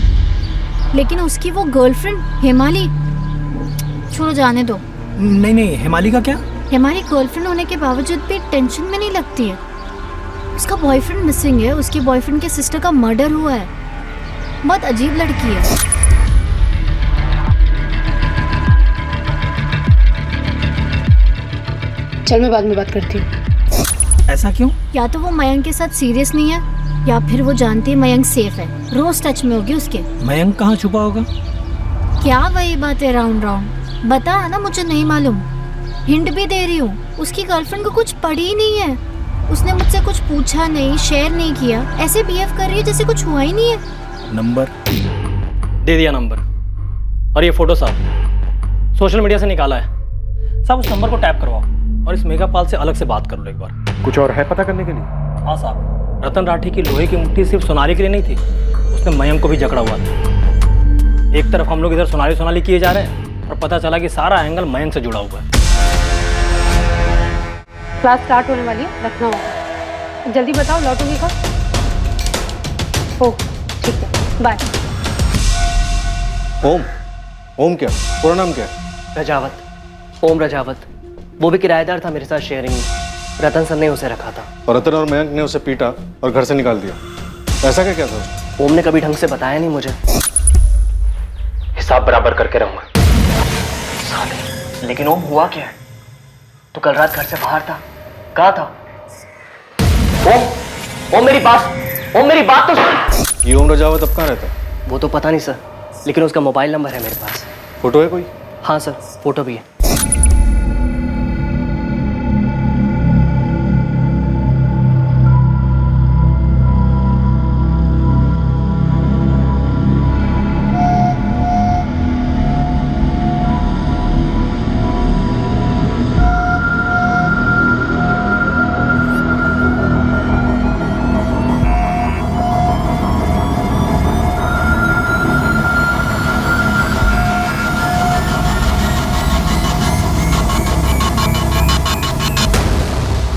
लेकिन उसकी वो गर्लफ्रेंड हिमाली, छोड़ो जाने दो। नहीं नहीं, हिमाली का क्या? हिमाली गर्लफ्रेंड होने के बावजूद भी टेंशन में नहीं लगती है। उसका बॉयफ्रेंड मिसिंग है, उसके बॉयफ्रेंड के सिस्टर का मर्डर हुआ है। बहुत अजीब लड़की है। चल मैं बाद में बात करती हूँ। ऐसा क्यों? या तो वो मयंक के साथ सीरियस नहीं है, या फिर वो जानती है मयंक सेफ है, रोज टच में होगी उसके। मयंक कहाँ छुपा होगा? क्या वही बात है राउंड राउंड? बता ना, मुझे नहीं मालूम। हिंट भी दे रही हूँ, उसकी गर्लफ्रेंड को कुछ पड़ी ही नहीं है। उसने मुझसे कुछ पूछा नहीं, शेयर नहीं किया, ऐसे बिहेव कर रही है जैसे कुछ हुआ ही नहीं है। नंबर दे दिया नंबर, और ये फोटो साहब सोशल मीडिया से निकाला है। साहब उस नंबर को टैप करवाओ और इस मेघा पाल से अलग से बात कर लो एक बार। कुछ और है पता करने के लिए? हाँ साहब, रतन राठी की लोहे की मुट्ठी सिर्फ सोनाली के लिए नहीं थी, उसने मयंक को भी जकड़ा हुआ था। एक तरफ हम लोग इधर सोनाली सोनाली किए जा रहे हैं, और पता चला कि सारा एंगल मयंक से जुड़ा हुआ है। क्लास स्टार्ट होने वाली है, रखना होगा। जल्दी बताओ लौटोगी कब? ओ ठीक है, बाय। ओम? ओम क्या? पूरा नाम क्या है? रजावत, ओम रजावत। वो भी किराएदार था मेरे साथ शेयरिंग में, रतन सर ने उसे रखा था। और रतन और मयंक ने उसे पीटा और घर से निकाल दिया। ऐसा क्या था? ओम ने कभी ढंग से बताया नहीं मुझे। हिसाब बराबर करके रहूंगा। लेकिन ओम हुआ क्या है? तू कल रात घर से बाहर था, कहाँ था? ओम मेरी बात तो सुन। ये ओम रजावत अब कहाँ रहता है? वो तो पता नहीं सर, लेकिन उसका मोबाइल नंबर है मेरे पास। फोटो है कोई? हाँ सर, फोटो भी है।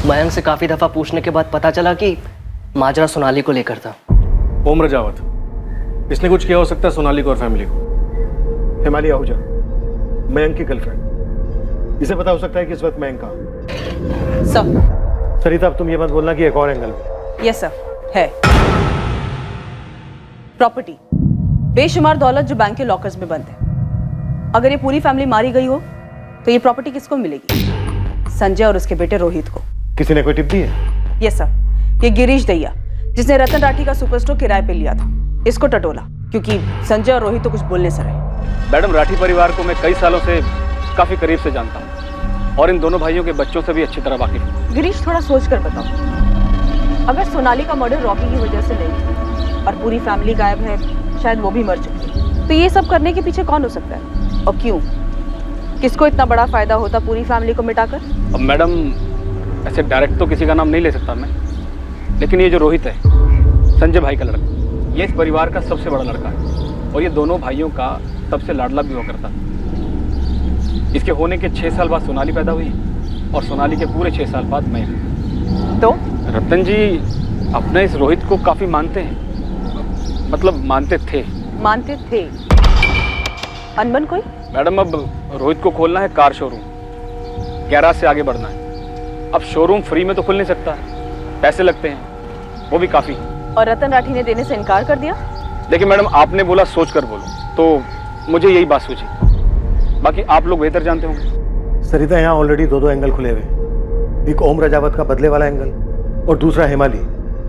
मयंक से काफी दफा पूछने के बाद पता चला कि माजरा सोनाली को लेकर था। ओम रजावत, इसने कुछ किया हो सकता है सोनाली को और फैमिली को। हिमाली आहूजा, मयंक की गर्लफ्रेंड, इसे पता हो सकता है कि इस वक्त मयंक कहाँ। सर सरिता, अब तुम ये मत बोलना कि एक और एंगल में। यस सर है। प्रॉपर्टी, बेशुमार दौलत जो बैंक के लॉकर्स में बंद है। अगर ये पूरी फैमिली मारी गई हो तो ये प्रॉपर्टी किसको मिलेगी? संजय और उसके बेटे रोहित को। किसी ने कोई टिप दी है? यस सर, ये गिरीश दैया जिसने रतन राठी का सुपरस्टोर किराए पे लिया था, इसको टटोला, क्योंकि संजय और रोहित तो कुछ बोलने से रहे। मैडम, राठी परिवार को मैं कई सालों से काफी करीब से जानता हूँ और इन दोनों भाइयों के बच्चों से भी अच्छी तरह वाकिफ हूँ। गिरीश, थोड़ा सोच कर बताओ, अगर सोनाली का मर्डर रॉकी की वजह से नहीं और पूरी फैमिली गायब है, शायद वो भी मर चुकी है, तो ये सब करने के पीछे कौन हो सकता है और क्यों? किसको इतना बड़ा फायदा होता पूरी फैमिली को मिटाकर? अब मैडम, ऐसे डायरेक्ट तो किसी का नाम नहीं ले सकता मैं, लेकिन ये जो रोहित है, संजय भाई का लड़का, ये इस परिवार का सबसे बड़ा लड़का है और ये दोनों भाइयों का सबसे लाडला भी हुआ करता। इसके होने के 6 साल बाद सोनाली पैदा हुई और सोनाली के पूरे 6 साल बाद मैं। तो रतन जी अपने इस रोहित को काफी मानते हैं, मतलब मानते थे। अनबन कोई? मैडम, अब रोहित को खोलना है कार शोरूम, गैराज से आगे बढ़ना है। अब शोरूम फ्री में तो खुल नहीं सकता, पैसे लगते हैं, वो भी काफी। और रतन राठी ने देने से इनकार कर दिया? देखिए मैडम, आपने बोला सोच कर बोलो, तो मुझे यही बात सूझी, बाकी आप लोग बेहतर जानते होंगे। सरिता, यहाँ ऑलरेडी दो एंगल खुले हुए, एक ओम रजावत का बदले वाला एंगल और दूसरा हिमाली,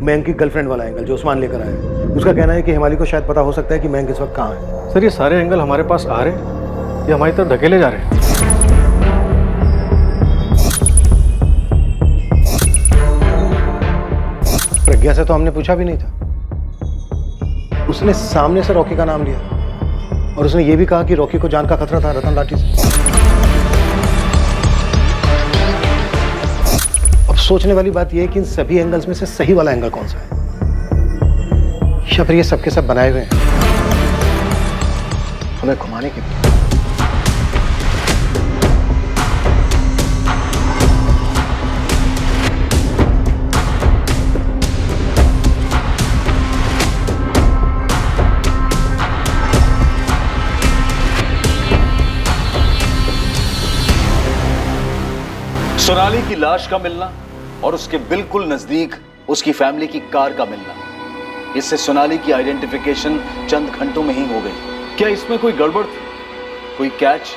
मयंक की गर्लफ्रेंड वाला एंगल जो उस्मान लेकर आया। उसका कहना है कि हिमाली को शायद पता हो सकता है कि मयंक इस वक्त कहाँ है। सर ये सारे एंगल हमारे पास आ रहे हैं या हमारी तरफ धकेले जा रहे हैं? प्रज्ञा से तो हमने पूछा भी नहीं था। उसने सामने से रॉकी का नाम लिया और उसने ये भी कहा कि रॉकी को जान का खतरा था रतन लाठी से। अब सोचने वाली बात यह है कि इन सभी एंगल्स में से सही वाला एंगल कौन सा है, या फिर ये सबके सब बनाए हुए हैं हमें घुमाने के लिए। सोनाली की लाश का मिलना और उसके बिल्कुल नजदीक उसकी फैमिली की कार का मिलना, इससे सोनाली की आइडेंटिफिकेशन चंद घंटों में ही हो गई। क्या इसमें कोई गड़बड़ थी, कोई कैच?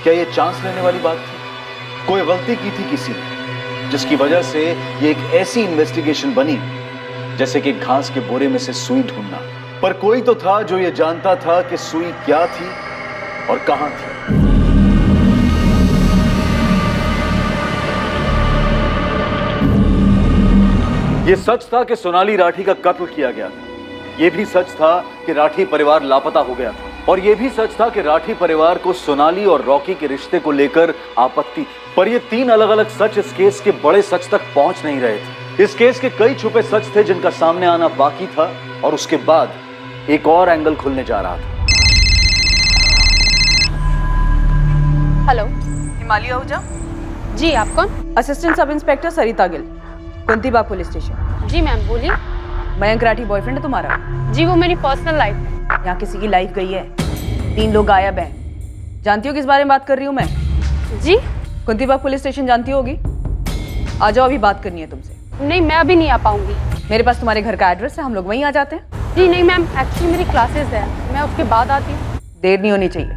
क्या यह चांस लेने वाली बात थी? कोई गलती की थी किसी ने जिसकी वजह से यह एक ऐसी इन्वेस्टिगेशन बनी जैसे कि घास के बोरे में से सुई ढूंढना। पर कोई तो था जो यह जानता था कि सुई क्या थी और कहां थी। यह सच था कि सोनाली राठी का कत्ल किया गया था। यह भी सच था कि राठी परिवार लापता हो गया था। और यह भी सच था कि राठी परिवार को सोनाली और रॉकी के रिश्ते को लेकर आपत्ति थी। पर ये तीन अलग अलग सच इस केस के बड़े सच तक पहुंच नहीं रहे थे। इस केस के कई छुपे सच थे जिनका सामने आना बाकी था और उसके बाद एक और एंगल खुलने जा रहा था। हेलो, हिमाली आहूजा। जी, आप कौन? असिस्टेंट सब इंस्पेक्टर सरिता गिल, कुंतीबाग पुलिस स्टेशन। जी मैम, बोलिए। मयंक राठी बॉयफ्रेंड है तुम्हारा? जी, वो मेरी पर्सनल लाइफ है। यहाँ किसी की लाइफ गई है, 3 लोग गायब हैं। जानती हो किस बारे में बात कर रही हूँ मैं? जी, कुंतीबाग पुलिस स्टेशन जानती होगी। आ जाओ, अभी बात करनी है तुमसे। नहीं, मैं अभी नहीं आ पाऊंगी। मेरे पास तुम्हारे घर का एड्रेस है, हम लोग वहीं आ जाते हैं। जी नहीं मैम, एक्चुअली मेरी क्लासेस है, मैं उसके बाद आती हूँ। देर नहीं होनी चाहिए।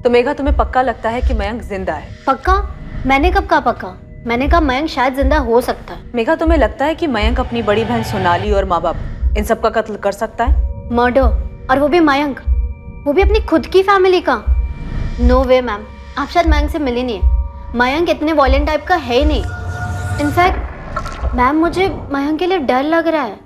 तो मेघा, तुम्हें पक्का लगता है कि मयंक जिंदा है? पक्का? मैंने कब कहा पक्का? मैंने कहा मयंक शायद जिंदा हो सकता है। मेघा, तुम्हें लगता है कि मयंक अपनी बड़ी बहन सोनाली और माँ बाप इन सब का कत्ल कर सकता है? मर्डर, और वो भी मयंक, वो भी अपनी खुद की फैमिली का? नो वे मैम, आप शायद मयंक से मिली नहीं है। मयंक इतने वॉयलेंट टाइप का है ही नहीं। इनफैक्ट मैम, मुझे मयंक के लिए डर लग रहा है।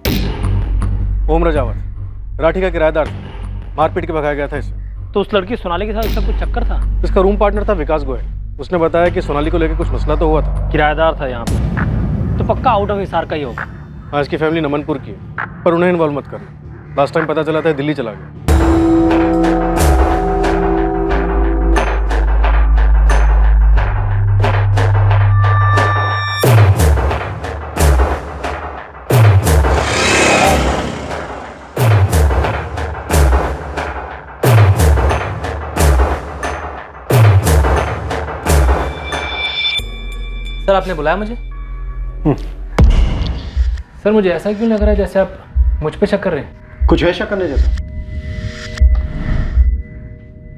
ओम रजावत राठी का किराएदार था, मारपीट के भगाया गया था इसे। तो उस लड़की सोनाली के साथ इसका कुछ चक्कर था? इसका रूम पार्टनर था विकास गोयल। उसने बताया कि सोनाली को लेकर कुछ मसला तो हुआ था। किराएदार था यहाँ पे, तो पक्का आउट ऑफ हिसार का ही होगा। हाँ, इसकी फैमिली नमनपुर की है, पर उन्हें इन्वॉल्व मत करना। लास्ट टाइम पता चला था दिल्ली चला गया। सर, आपने बुलाया मुझे? सर, मुझे ऐसा क्यों लग रहा है जैसे आप मुझ पे शक कर रहे हैं? कुछ है शक करने जैसा?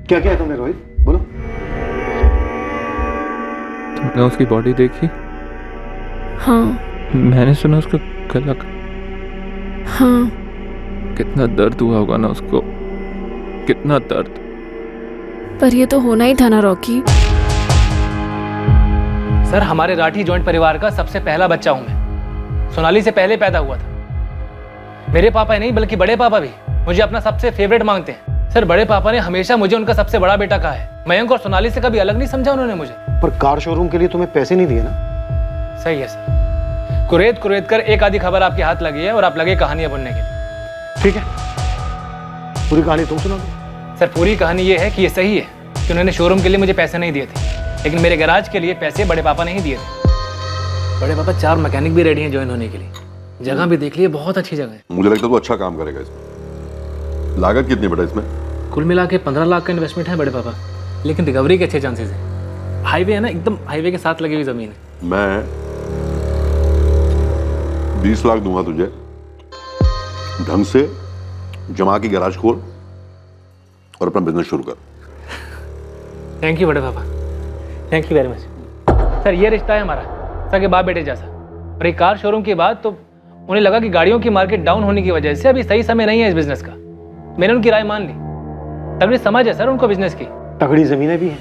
क्या किया तुमने रोहित, बोलो। तुमने उसकी बॉडी देखी? हाँ। मैंने सुना उसका गला। हाँ। कितना दर्द हुआ होगा ना उसको, कितना दर्द। पर ये तो होना ही था ना रॉकी। सर, हमारे राठी जॉइंट परिवार का सबसे पहला बच्चा हूं मैं। सोनाली से पहले पैदा हुआ था। मेरे पापा ही नहीं बल्कि बड़े पापा भी मुझे अपना सबसे फेवरेट मांगते हैं। सर, बड़े पापा ने हमेशा मुझे उनका सबसे बड़ा बेटा कहा है। मयंक और सोनाली से कभी अलग नहीं समझा उन्होंने मुझे। पर कार शोरूम के लिए तुम्हें पैसे नहीं दिए ना? सही है सर, कुरेद कुरेद कर एक आधी खबर आपके हाथ लगी है और आप लगे कहानियां बुनने के लिए। ठीक है, पूरी कहानी तुम सुना दो। सर, पूरी कहानी ये है कि ये सही है कि उन्होंने शोरूम के लिए मुझे पैसे नहीं दिए थे, लेकिन मेरे गैराज के लिए पैसे बड़े पापा नहीं दिए थे। बड़े पापा 4 मैकेनिक भी रेडी हैं ज्वाइन होने के लिए। जगह भी देख लिए, बहुत अच्छी जगह है। मुझे लगता है तू अच्छा काम करेगा इसमें। लागत कितनी बेटा इसमें? कुल मिला के 15 लाख का इन्वेस्टमेंट है बड़े पापा, लेकिन रिकवरी के अच्छे चांसेस हैं। हाईवे है ना, एकदम हाईवे के साथ लगी हुई जमीन है। मैं 20 लाख दूंगा तुझे, ढंग से जमा की गैराज खोल और अपना बिजनेस शुरू कर। थैंक यू बड़े पापा, thank you very much. Sir, ये रिश्ता है हमारा, सगे बाप बेटे जैसा। और एक कार शोरूम की बात, तो उन्हें लगा कि गाड़ियों की मार्केट डाउन होने की वजह से अभी सही समय नहीं है इस बिजनेस का। मैंने उनकी राय मान ली। तगड़ी समझ है सर उनको बिजनेस की। तगड़ी ज़मीनें भी हैं,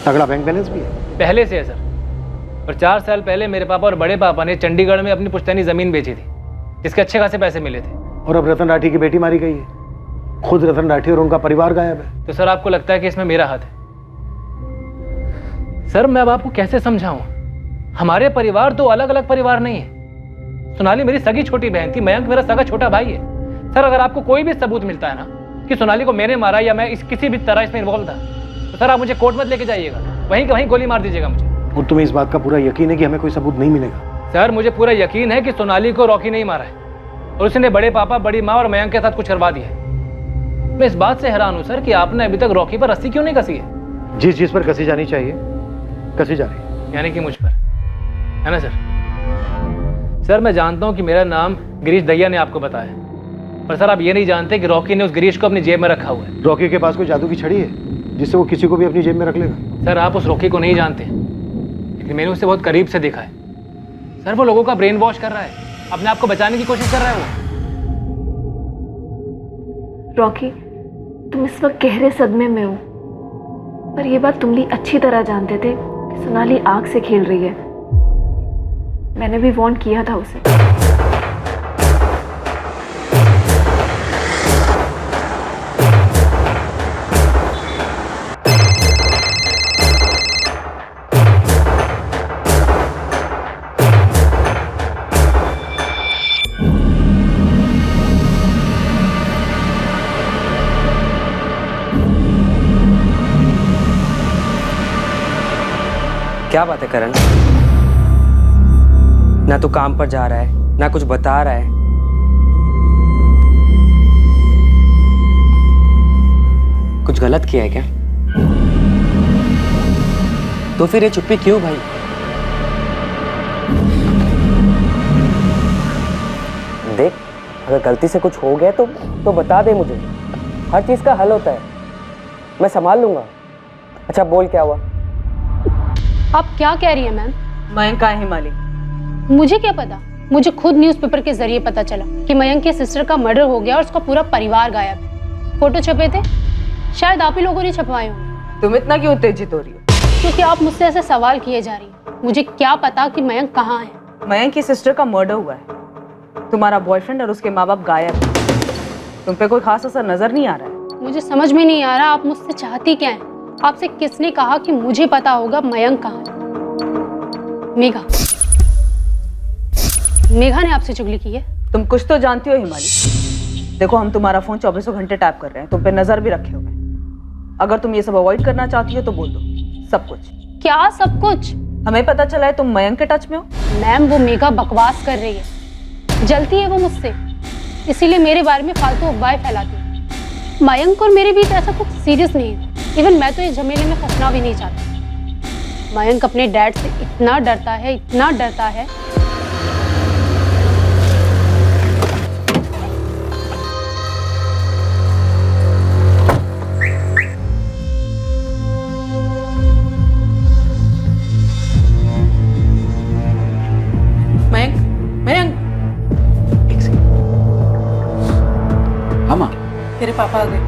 तगड़ा बैंक बैलेंस भी है। पहले से है सर। और 4 साल पहले मेरे पापा और बड़े पापा ने चंडीगढ़ में अपनी पुश्तैनी ज़मीन बेची थी, जिसके अच्छे खासे पैसे मिले थे। और अब रतन राठी की बेटी मारी गई है, खुद रतन राठी और उनका परिवार गायब है। तो सर आपको लगता है कि इसमें मेरा हाथ है? सर मैं अब आपको कैसे समझाऊं, हमारे परिवार तो अलग अलग परिवार नहीं है। सोनाली मेरी सगी छोटी बहन थी, मयंक मेरा सगा छोटा भाई है। सर अगर आपको कोई भी सबूत मिलता है ना कि सोनाली को मैंने मारा या मैं किसी भी तरह इसमें इन्वॉल्व था, तो सर आप मुझे कोर्ट मत लेके जाइएगा, वहीं के वहीं गोली मार दीजिएगा मुझे। और तुम्हें इस बात का पूरा यकीन है कि हमें कोई सबूत नहीं मिलेगा? सर मुझे पूरा यकीन है कि सोनाली को रॉकी नहीं मारा है और उसने बड़े पापा, बड़ी माँ और मयंक के साथ कुछ करवा दिया है। मैं इस बात से हैरान हूं सर कि आपने अभी तक रॉकी पर रस्सी क्यों नहीं कसी है? जिस चीज पर कसी जानी चाहिए कसी जा रही है। यानी कि मुझ पर, है ना सर? सर मैं जानता हूं कि मेरा नाम गिरीश दहिया ने आपको बताया, पर सर आप ये नहीं जानते कि रॉकी ने उस गिरीश को अपनी जेब में रखा हुआ है। रॉकी के पास कोई जादू की छड़ी है जिससे वो किसी को भी अपनी जेब में रख लेगा? सर आप उस रॉकी को नहीं जानते, क्योंकि मैंने उसे बहुत करीब से देखा है। सर वो लोगों का ब्रेन वॉश कर रहा है, अपने आप को बचाने की कोशिश कर रहा है वो। रॉकी, तुम इस वक्त गहरे सदमे में हो, पर यह बात तुम भी अच्छी तरह जानते थे कि सोनाली आग से खेल रही है। मैंने भी वार्न किया था उसे। क्या बात है करण, ना तो काम पर जा रहा है ना कुछ बता रहा है। कुछ गलत किया है क्या? तो फिर ये चुप्पी क्यों भाई? देख, अगर गलती से कुछ हो गया तो बता दे मुझे, हर चीज का हल होता है, मैं संभाल लूंगा। अच्छा बोल क्या हुआ? आप क्या कह रही हैं मैम? मयंक कहाँ है मालिक? मुझे क्या पता, मुझे खुद न्यूज़पेपर के जरिए पता चला कि मयंक की सिस्टर का मर्डर हो गया और उसका पूरा परिवार गायब है। फोटो छपे थे, शायद आप ही लोगों ने छपवाए होंगे। तुम इतना क्यों उत्तेजित हो रही हो? क्योंकि आप मुझसे ऐसे सवाल किए जा रही हैं। मुझे क्या पता कि मयंक कहाँ है। मयंक की सिस्टर का मर्डर हुआ है, तुम्हारा बॉयफ्रेंड और उसके माँ बाप गायब है। तुम पे कोई खास असर नजर नहीं आ रहा है। मुझे समझ में नहीं आ रहा आप मुझसे चाहती क्या है। आपसे किसने कहा कि मुझे पता होगा मयंक कहाँ है? मेघा ने आपसे चुगली की है। तुम कुछ तो जानती हो हिमाली। देखो हम तुम्हारा फोन 24 घंटे टैप कर रहे हैं, तुम पे नजर भी रखे हुए हैं। अगर तुम ये सब अवॉइड करना चाहती हो तो बोल दो सब कुछ। क्या सब कुछ? हमें पता चला है तुम मयंक के टच में हो। मैम वो मेघा बकवास कर रही है, जलती है वो मुझसे, इसीलिए मेरे बारे में फालतू अफवाहें फैलाती है। मयंक और मेरे बीच ऐसा कुछ सीरियस नहीं है। इवन मैं तो इस झमेले में फंसना भी नहीं चाहती। मयंक अपने डैड से इतना डरता है, इतना डरता है। मयंक, मयंक, एक सेकंड। हाँ माँ, तेरे पापा आ गए।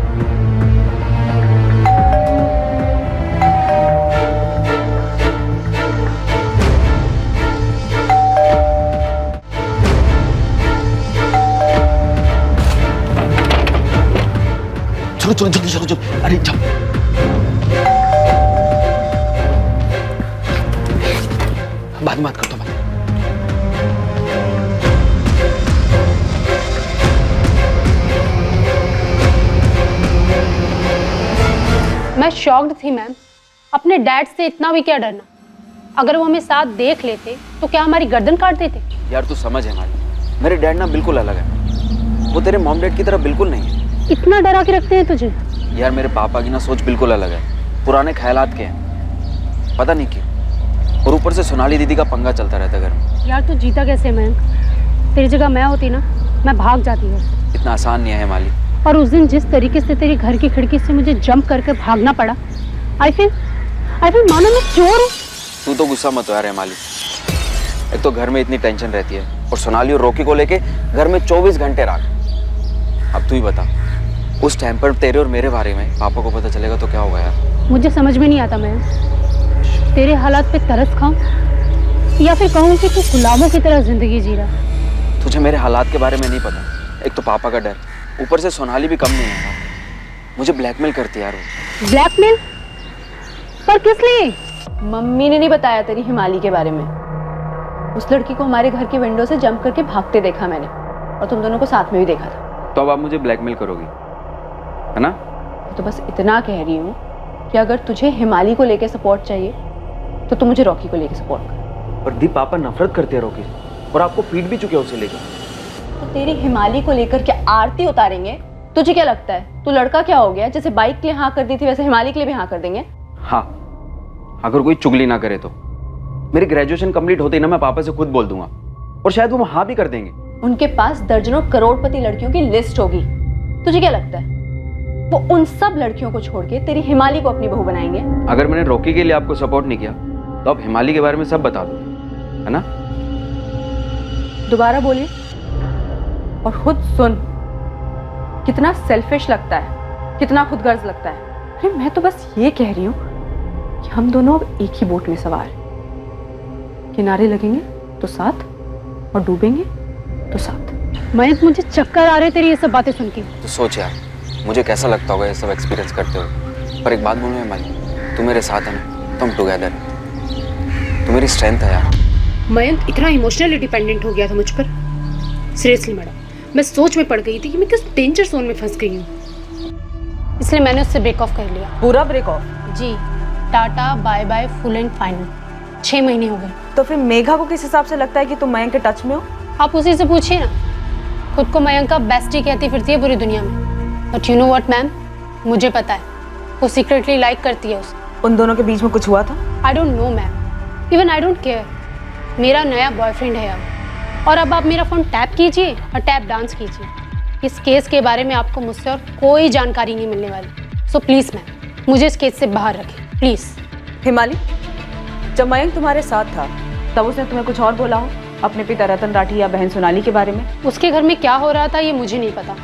चलो चलो जल्दी चलो चलो, अरे जाओ। बाद में बात करता हूँ। मैं शॉक्ड थी मैम, अपने डैड से इतना भी क्या डरना। अगर वो हमें साथ देख लेते तो क्या हमारी गर्दन काट देते? यार तू समझ है माली, मेरे डैड ना बिल्कुल अलग है, वो तेरे मॉम डैड की तरह बिल्कुल नहीं है। इतना डरा के रखते हैं तुझे? यार मेरे पापा की ना सोच बिल्कुल अलग है, पुराने ख्यालात के हैं, पता नहीं क्यों। और ऊपर से सोनाली दीदी का पंगा चलता रहता घर में। यार तू जीता कैसे मयंक? तेरी जगह मैं होती ना, मैं भाग जाती है। इतना आसान नहीं है माली। और उस दिन जिस तरीके से तेरी घर की खिड़की से मुझे जंप करके भागना पड़ा, आई फील मानो मैं चोर हूँ। तू तो गुस्सा मत हो यार माली, एक तो घर में इतनी टेंशन रहती है और सोनाली और रॉकी को लेके घर में 24 घंटे रात। अब तू ही बता, उस टाइम पर तेरे और मेरे बारे में पापा को पता चलेगा तो क्या होगा यार? मुझे समझ में नहीं आता मैं तेरे हालात पे तरस खाऊं या फिर कहूं कि तू गुलामों की तरह जिंदगी जी रहा। तुझे मेरे हालात के बारे में नहीं पता। एक तो पापा का डर, ऊपर से सोनाली भी कम नहीं है। मुझे ब्लैकमेल करती है यार वो। ब्लैकमेल? पर किस लिए? मम्मी ने नहीं बताया तेरी हिमाली के बारे में। उस लड़की को हमारे घर की विंडो से जंप करके भागते देखा मैंने, और तुम दोनों को साथ में भी देखा था। तो अब आप मुझे ब्लैकमेल करोगी, है ना? तो बस इतना कह रही हूँ कि अगर तुझे हिमाली को लेके सपोर्ट चाहिए तो तू मुझे रॉकी को लेके सपोर्ट कर। और दी पापा नफरत करते हैं रॉकी से, और आपको पीट भी चुके हैं उसे लेकर। तो तेरी हिमाली को लेकर क्या आरती उतारेंगे? तुझे क्या लगता है तू लड़का क्या हो गया? जैसे बाइक के लिए हाँ कर दी थी वैसे हिमाली के लिए भी हाँ कर देंगे? हाँ, अगर कोई चुगली ना करे तो। मेरी ग्रेजुएशन कंप्लीट होते ही ना मैं पापा से खुद बोल दूंगा, और शायद वो हाँ भी कर देंगे। उनके पास दर्जनों करोड़पति लड़कियों की लिस्ट होगी। तुझे क्या लगता है वो उन सब लड़कियों को छोड़ के तेरी हिमाली को अपनी बहू बनाएंगे? अगर मैंने रॉकी के लिए आपको सपोर्ट नहीं किया तो आप हिमाली के बारे में सब बता दो, है ना? दोबारा बोलिए और खुद सुन। कितना सेल्फिश लगता है, कितना खुदगर्ज लगता है। अरे मैं तो बस ये कह रही हूँ कि हम दोनों अब एक ही बोट में सवार हैं। किनारे लगेंगे तो साथ और डूबेंगे तो साथ। मयंक मुझे चक्कर आ रहे तेरी ये सब बातें सुन के। तो सोच यार, मुझे कैसा लगता होगा ये सब एक्सपीरियंस करते हुए। पर एक बात बोलूं हिमाली, तू मेरे साथ है ना, तो हम टुगेदर हैं। तू मेरी स्ट्रेंथ है यार। मयंक इतना इमोशनली डिपेंडेंट हो गया था मुझ पर। सीरियसली मैडम, मैं सोच में पड़ गई थी कि मैं किस डेंजर जोन में फंस गई हूँ, इसलिए मैंने उससे ब्रेक ऑफ कर लिया। पूरा ब्रेक ऑफ? जी, tata bye bye full and final. 6 महीने हो गए। तो फिर मेघा को किस हिसाब से लगता है कि तुम मयंक के टच में हो? आप उसी से पूछिए ना। खुद को मयंक का बेस्टी कहती फिरती है पूरी दुनिया में। But you know what ma'am, मुझे पता है वो सीक्रेटली लाइक करती है उसे। उन दोनों के बीच में कुछ हुआ था? I don't know ma'am, even I don't care. मेरा नया बॉयफ्रेंड है अब, और अब आप मेरा फ़ोन टैप कीजिए और टैप डांस कीजिए। इस केस के बारे में आपको मुझसे और कोई जानकारी नहीं मिलने वाली। सो प्लीज़ मैम, मुझे इस केस से बाहर रखें प्लीज़। हिमाली, जब मयंक तुम्हारे साथ था तब उसने तुम्हें कुछ और बोला हो अपने पिता रतन राठी या बहन सोनाली के बारे में? उसके घर में क्या हो रहा था ये मुझे नहीं पता,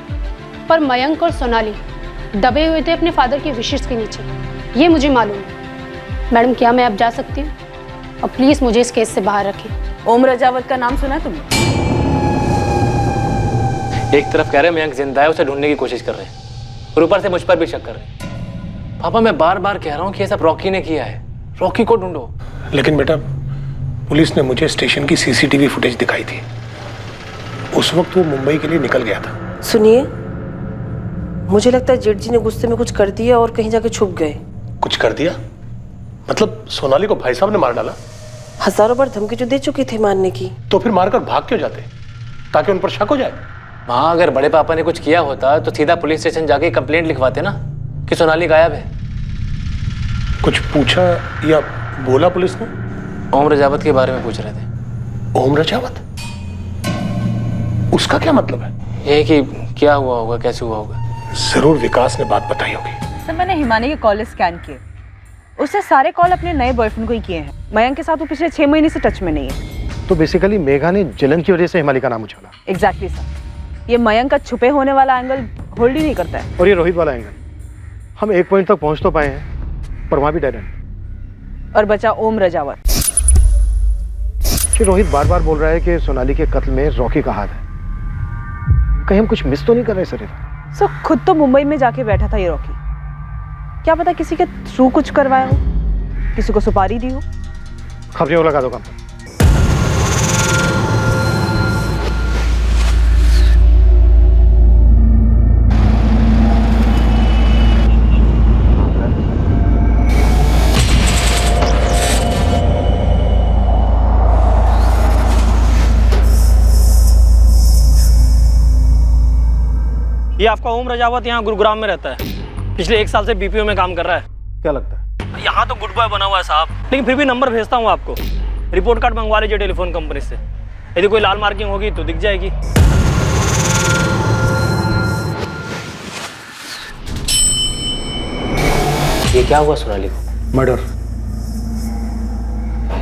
पर मयंक और सोनाली दबे हुए थे अपने फादर के विशेष के नीचे, ये मुझे मालूम है। मैडम, क्या मैं अब जा सकती हूँ? और प्लीज़ मुझे इस केस से बाहर रखें। ओम रजावत का नाम सुना है तुमने? एक तरफ कह रहे हैं मयंक जिंदा है, उसे ढूंढने की कोशिश कर रहे हैं, और ऊपर से मुझ पर भी शक कर रहे हैं। पापा, मैं बार बार कह रहा हूँ कि ये सब रॉकी ने किया है, रॉकी को ढूंढो। लेकिन बेटा, पुलिस ने मुझे स्टेशन की सीसीटीवी फुटेज दिखाई थी। उस वक्त वो मुंबई के लिए निकल गया था। सुनिए, मुझे लगता है जेठ जी ने गुस्से में कुछ कर दिया और कहीं जाके छुप गए। कुछ कर दिया? मतलब सोनाली को भाई साहब ने मार डाला? हजारों बार धमकी जो दे चुकी थी मारने की। तो फिर मारकर भाग क्यों जाते? ताकि उन पर शक हो जाए। हाँ, अगर बड़े पापा ने कुछ किया होता तो सीधा पुलिस स्टेशन जाके कंप्लेंट लिखवाते ना कि सोनाली गायब है। कुछ पूछा या बोला पुलिस ने? ओम रजावत के बारे में पूछ रहे थे। ओम रजावत? उसका क्या मतलब है? ये कि क्या हुआ होगा, कैसे हुआ होगा। जरूर विकास ने बात बताई होगी। सर, मैंने हिमानी के कॉल स्कैन किए, उससे सारे कॉल अपने नए बॉयफ्रेंड को ही किए हैं। मयंक के साथ वो पिछले 6 महीने से टच में नहीं है। तो बेसिकली मेघा ने जलन की वजह से हिमाली का नाम उछाला। एग्जैक्टली सर, ये मयंक का छुपे होने वाला एंगल होल्ड ही नहीं करता है। और ये रोहित वाला एंगल, हम एक पॉइंट तक पहुंच तो पाए हैं पर वहां भी डेड एंड। और बचा ओम रजावत। कि रोहित बार बार बोल रहा है कि सोनाली के कत्ल में रॉकी का हाथ है। कहीं हम कुछ मिस तो नहीं कर रहे सर? सो खुद तो मुंबई में जाके बैठा था ये रॉकी, क्या पता किसी के थ्रू कुछ करवाया हो, किसी को सुपारी दी हो। खबरें वो लगा दो काम पर। ये आपका ओम रजावत यहाँ गुरुग्राम में रहता है, पिछले 1 साल से बीपीओ में काम कर रहा है। क्या लगता है? यहाँ तो गुड बॉय बना हुआ है साहब, लेकिन फिर भी नंबर भेजता हूँ आपको। रिपोर्ट कार्ड मंगवा लीजिए टेलीफोन कंपनी से, यदि कोई लाल मार्किंग होगी तो दिख जाएगी। ये क्या हुआ सोनाली को? मर्डर।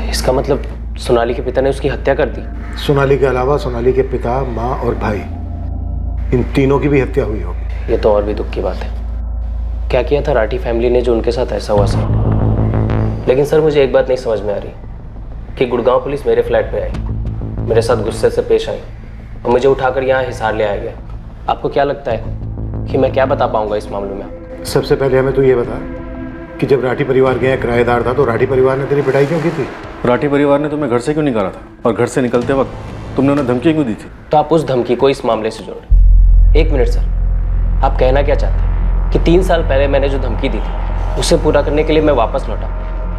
इसका मतलब सोनाली के पिता ने उसकी हत्या कर दी। सोनाली के अलावा सोनाली के पिता, माँ और भाई, इन तीनों की भी हत्या हुई होगी। ये तो और भी दुख की बात है। क्या किया था राठी फैमिली ने जो उनके साथ ऐसा हुआ सर? लेकिन सर मुझे एक बात नहीं समझ में आ रही कि गुड़गांव पुलिस मेरे फ्लैट पे आई, मेरे साथ गुस्से से पेश आई और मुझे उठाकर यहाँ हिसार ले आया गया। आपको क्या लगता है कि मैं क्या बता पाऊंगा इस मामले में आपको? सबसे पहले हमें तो ये बता कि जब राठी परिवार गया किराएदार था तो राठी परिवार ने तेरी पिटाई क्यों की थी? राठी परिवार ने तुम्हें घर से क्यों निकाला था और घर से निकलते वक्त तुमने उन्हें धमकी क्यों दी थी? तो आप उस धमकी को इस मामले से जोड़ें। एक मिनट सर, आप कहना क्या चाहते हैं कि 3 साल पहले मैंने जो धमकी दी थी उसे पूरा करने के लिए मैं वापस लौटा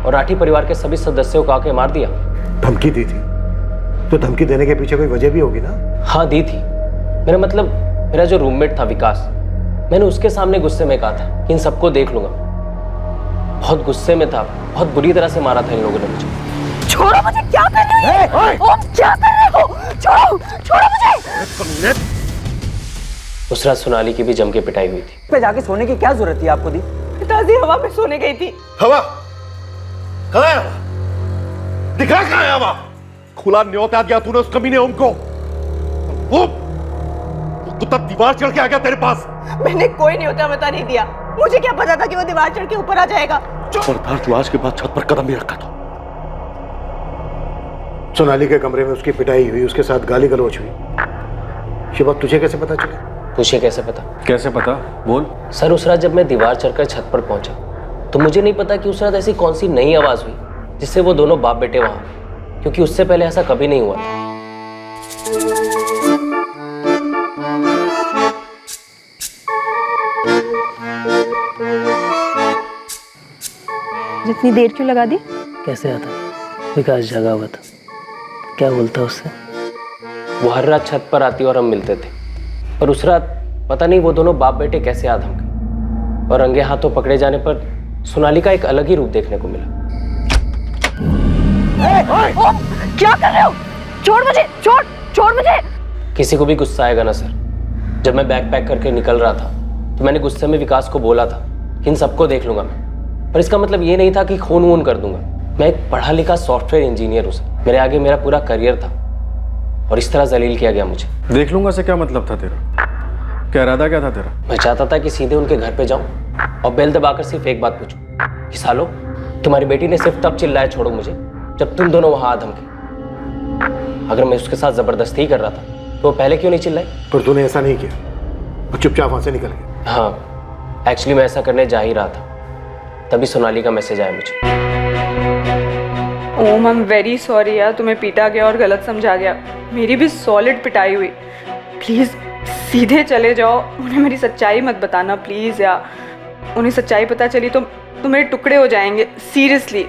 और राठी परिवार के सभी सदस्यों को आके मार दिया? धमकी दी थी तो धमकी देने के पीछे कोई वजह भी होगी ना? हाँ दी थी। मेरा मतलब मेरा जो रूममेट था विकास, मैंने उसके सामने गुस्से में कहा था कि इन सबको देख लूंगा। बहुत गुस्से में था, बहुत बुरी तरह से मारा था इन लोगों ने मुझे। छोड़ो मुझे, क्या कर रहे हो? ओम क्या कर रहे हो? छोड़ो, छोड़ो मुझे। उस रात सोनाली की भी जम के पिटाई हुई थी। पे जाके सोने की क्या जरूरत थी आपको? दी पिताजी हवा में सोने गई थी। हवा? कहाँ है हवा? दिखा कहाँ है हवा? खुला न्योता दिया तूने उस कमीने ओम को। वो कुत्ता दीवार चढ़ के आ गया तेरे पास। मैंने कोई न्योता बता नहीं दिया। मुझे क्या पता था कि वो दीवार चढ़ के ऊपर आ जाएगा। खबरदार तू आज के बाद छत पर कदम भी रखा था। सोनाली के कमरे में उसकी पिटाई हुई, उसके साथ गाली गलौज हुई। ये बात तुझे कैसे पता चला? पूछिए कैसे पता? कैसे पता? बोल। सर उस रात जब मैं दीवार चढ़कर छत पर पहुंचा तो मुझे नहीं पता कि उस रात ऐसी कौन सी नई आवाज हुई जिससे वो दोनों बाप बेटे वहां, क्योंकि उससे पहले ऐसा कभी नहीं हुआ था। जितनी देर क्यों लगा दी? कैसे आता? विकास जगा हुआ था, क्या बोलता उससे? वो हर रात छत पर आती और हम मिलते थे, पर उस रात पता नहीं वो दोनों बाप बेटे कैसे आ धमके और रंगे हाथों पकड़े जाने पर सोनाली का एक अलग ही रूप देखने को मिला। क्या कर रहे हो? छोड़ मुझे, छोड़, छोड़ मुझे। किसी को भी गुस्सा आएगा ना सर। जब मैं बैग पैक करके निकल रहा था तो मैंने गुस्से में विकास को बोला था कि इन सबको देख लूंगा मैं, पर इसका मतलब ये नहीं था कि खून वून कर दूंगा। मैं एक पढ़ा लिखा सॉफ्टवेयर इंजीनियर हूँ सर। मेरे आगे मेरा पूरा करियर था और इस तरह जलील किया गया मुझे। देख लूंगा से क्या मतलब था तेरा? क्या इरादा क्या था तेरा? मैं चाहता था कि सीधे उनके घर पे जाऊं और बेल दबाकर सिर्फ एक बात पूछूं कि सालो तुम्हारी बेटी ने सिर्फ तब चिल्लाया छोड़ो मुझे जब तुम दोनों वहां आ धमके। अगर मैं उसके साथ जबरदस्ती कर रहा था तो वो पहले क्यों नहीं चिल्लाई? पर तूने ऐसा नहीं किया और चुपचाप वहां से निकल गया। हाँ, एक्चुअली मैं ऐसा करने जा ही रहा था, तभी सोनाली का मैसेज आया मुझे। ओम आई एम वेरी सॉरी यार, तुम्हें पीटा गया और गलत समझा गया। मेरी भी सॉलिड पिटाई हुई। प्लीज़ सीधे चले जाओ, उन्हें मेरी सच्चाई मत बताना प्लीज़ यार। उन्हें सच्चाई पता चली तो मेरे टुकड़े हो जाएंगे। सीरियसली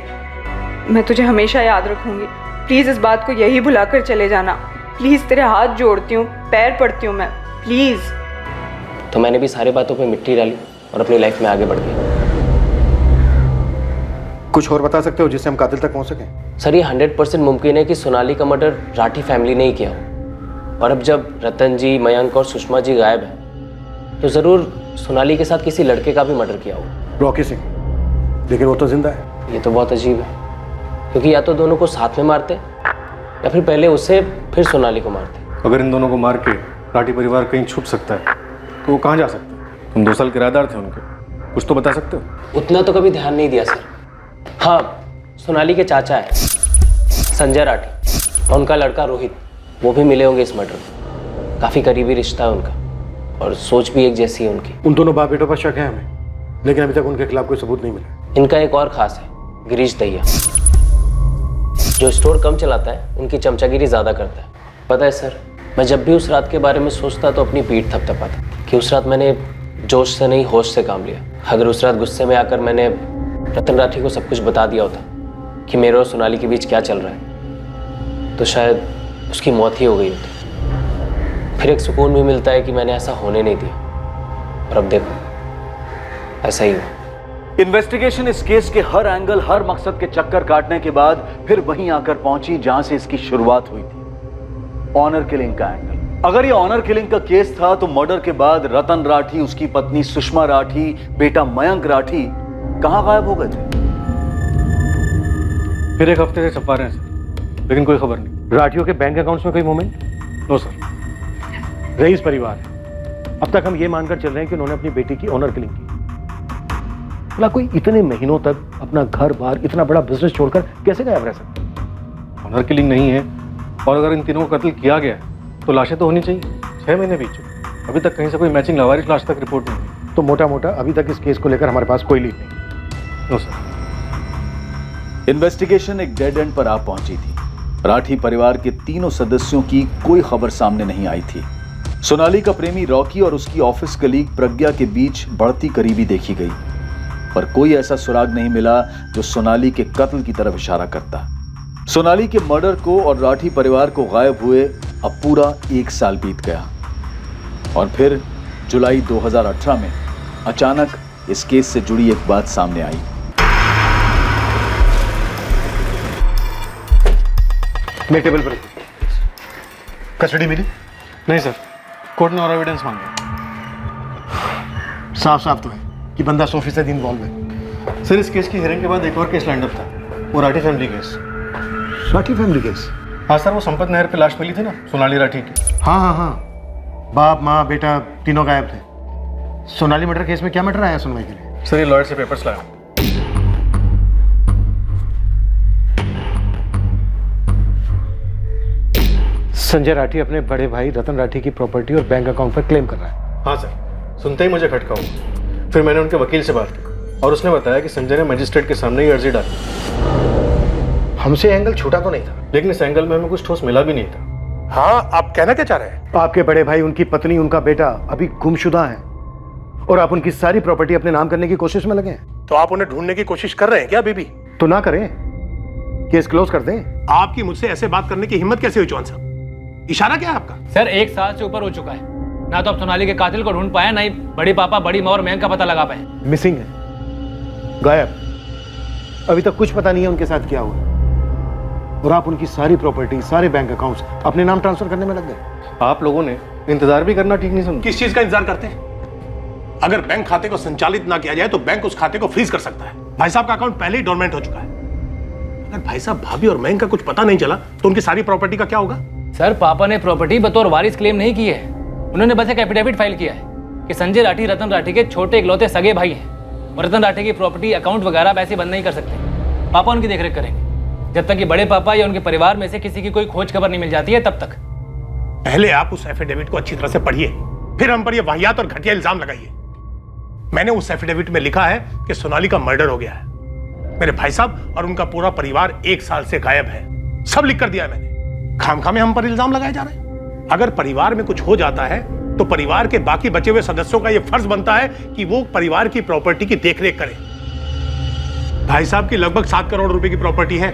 मैं तुझे हमेशा याद रखूंगी। प्लीज़ इस बात को यही भुलाकर चले जाना। प्लीज़ तेरे हाथ जोड़ती हूँ, पैर पड़ती हूँ मैं, प्लीज़। तो मैंने भी सारी बातों पे मिट्टी डाली और अपनी लाइफ में आगे बढ़ गई। कुछ और बता सकते हो जिससे हम कातिल तक पहुंच सकें? सर ये 100% मुमकिन है कि सोनाली का मर्डर राठी फैमिली ने ही किया हो। और अब जब रतन जी, मयंक और सुषमा जी गायब हैं तो ज़रूर सोनाली के साथ किसी लड़के का भी मर्डर किया होगा। रॉकी सिंह, लेकिन वो तो जिंदा है। ये तो बहुत अजीब है, क्योंकि या तो दोनों को साथ में मारते या फिर पहले उसे फिर सोनाली को मारते। अगर इन दोनों को मार के राठी परिवार कहीं छुप सकता है तो वो कहाँ जा सकता है? तुम 2 साल किराएदार थे उनके, कुछ तो बता सकते हो? उतना तो कभी ध्यान नहीं दिया सर। हाँ, सोनाली के चाचा है संजय राठी और उनका लड़का रोहित, वो भी मिले होंगे इस मर्डर में। काफ़ी करीबी रिश्ता है उनका और सोच भी एक जैसी है उनकी। उन दोनों बाप बेटों पर शक है हमें, लेकिन अभी तक उनके खिलाफ कोई सबूत नहीं मिला। इनका एक और खास है, गिरीश दहिया, जो स्टोर कम चलाता है, उनकी चमचागिरी ज़्यादा करता है। पता है सर, मैं जब भी उस रात के बारे में सोचता तो अपनी पीठ थपथपाता कि उस रात मैंने जोश से नहीं होश से काम लिया। अगर उस रात गुस्से में आकर मैंने रतन राठी को सब कुछ बता दिया होता कि मेरे और सोनाली के बीच क्या चल रहा है तो शायद उसकी मौत ही हो गई होती। फिर एक सुकून भी मिलता है कि मैंने ऐसा होने नहीं दिया, और अब देखो ऐसा ही हुआ। इन्वेस्टिगेशन इस केस के हर एंगल, हर मकसद के चक्कर काटने के बाद फिर वहीं आकर पहुंची जहां से इसकी शुरुआत हुई थी, ऑनर किलिंग का एंगल। अगर ये ऑनर किलिंग का केस था तो मर्डर के बाद रतन राठी, उसकी पत्नी सुषमा राठी, बेटा मयंक राठी कहां गायब हो गए थे? फिर एक हफ्ते से छपा रहे हैं सर। लेकिन कोई खबर नहीं। राठियों के बैंक अकाउंट्स में कोई मूवमेंट? No sir. रईस परिवार है। अब तक हम ये मानकर चल रहे हैं कि उन्होंने अपनी बेटी की ऑनर किलिंग की। भला कोई इतने महीनों तक अपना घर बार इतना बड़ा बिजनेस छोड़कर कैसे गायब रह सकता है? ऑनर किलिंग नहीं है, और अगर इन तीनों को कत्ल किया गया तो लाशें तो होनी चाहिए। 6 महीने बीत चुके, अभी तक कहीं से कोई मैचिंग लावारिस लाश तक रिपोर्ट नहीं हुई। तो मोटा मोटा अभी तक इस केस को लेकर हमारे पास कोई लीड नहीं। No sir. इन्वेस्टिगेशन एक डेड एंड पर आ पहुंची थी। राठी परिवार के तीनों सदस्यों की कोई खबर सामने नहीं आई थी। सोनाली का प्रेमी रॉकी और उसकी ऑफिस कलीग प्रज्ञा के बीच बढ़ती करीबी देखी गई, पर कोई ऐसा सुराग नहीं मिला जो सोनाली के कत्ल की तरफ इशारा करता। सोनाली के मर्डर को और राठी परिवार को गायब हुए अब पूरा 1 साल बीत गया, और फिर जुलाई 2018 में अचानक इस केस से जुड़ी एक बात सामने आई। मैं टेबल पर। कस्टडी मिली? नहीं सर, कोर्ट ने और एविडेंस मांगे। साफ साफ तो है कि बंदा 100% इन्वॉल्व है। सर, इस केस की हियरिंग के बाद एक और केस लाइंड अप था, वो Rathi family case. Rathi family case? हाँ सर, वो संपत नहर पे लाश मिली थी ना, सोनाली राठी की। हाँ, बाप माँ बेटा तीनों गायब थे। सोनाली मर्डर केस में क्या मैटर आया सुनवाई के लिए? सर, ये लॉयर से पेपर्स लाया। संजय राठी अपने बड़े भाई रतन राठी की प्रॉपर्टी और बैंक अकाउंट पर क्लेम कर रहा है। हाँ सर, सुनते ही मुझे खटका हुआ। फिर मैंने उनके वकील से बात की और उसने बताया कि संजय ने मजिस्ट्रेट के सामने ही अर्जी डाली। हमसे एंगल छूटा तो नहीं था, लेकिन इस एंगल में हमें कुछ ठोस मिला भी नहीं था। हाँ, आप कहना क्या चाह रहे हैं? आपके बड़े भाई, उनकी पत्नी, उनका बेटा अभी गुमशुदा हैं और आप उनकी सारी प्रॉपर्टी अपने नाम करने की कोशिश में लगे हैं। तो आप उन्हें ढूंढने की कोशिश कर रहे हैं क्या बेबी? तो ना करें, केस क्लोज कर दें। आपकी मुझसे ऐसे बात करने की हिम्मत कैसे हुई चौहान साहब? इशारा क्या है आपका? सर, 1 साल से ऊपर हो चुका है, ना तो आप सोनाली के कातिल को ढूंढ पाए, ना ही बड़ी पापा, बड़ी माँ और मयंक का पता लगा पाए। मिसिंग है, गायब। अभी तक कुछ पता नहीं है उनके साथ क्या हुआ, और आप उनकी सारी प्रॉपर्टी, सारे बैंक अकाउंट्स अपने नाम ट्रांसफर करने में लग गए। आप लोगों ने इंतजार भी करना ठीक नहीं समझा। किस चीज का इंतजार करते हैं? अगर बैंक खाते को संचालित ना किया जाए तो बैंक उस खाते को फ्रीज कर सकता है। भाई साहब का अकाउंट पहले ही डोरमेंट हो चुका है। अगर भाई साहब, भाभी और मयंक का कुछ पता नहीं चला तो उनकी सारी प्रॉपर्टी का क्या होगा? सर, पापा ने प्रॉपर्टी बतौर वारिस क्लेम नहीं की है। उन्होंने बस एक एफिडेविट फाइल किया है कि संजय राठी रतन राठी के छोटे इकलौते सगे भाई हैं और रतन राठी की प्रॉपर्टी, अकाउंट वगैरह वैसे बंद नहीं कर सकते। पापा उनकी देखरेख करेंगे जब तक कि बड़े पापा या उनके परिवार में से किसी की कोई खोज खबर नहीं मिल जाती है, तब तक। पहले आप उस एफिडेविट को अच्छी तरह से पढ़िए, फिर हम पर यह वाहियात और घटिया इल्जाम लगाइए। मैंने उस एफिडेविट में लिखा है कि सोनाली का मर्डर हो गया है। मेरे भाई साहब और उनका पूरा परिवार 1 साल से गायब है, सब लिख कर दिया है मैंने। खामखा में हम पर इल्जाम लगाए जा रहे हैं। अगर परिवार में कुछ हो जाता है तो परिवार के बाकी बचे हुए सदस्यों का यह फर्ज बनता है कि वो परिवार की प्रॉपर्टी की देखरेख करें। भाई साहब की लगभग 7 करोड़ रुपए की प्रॉपर्टी है।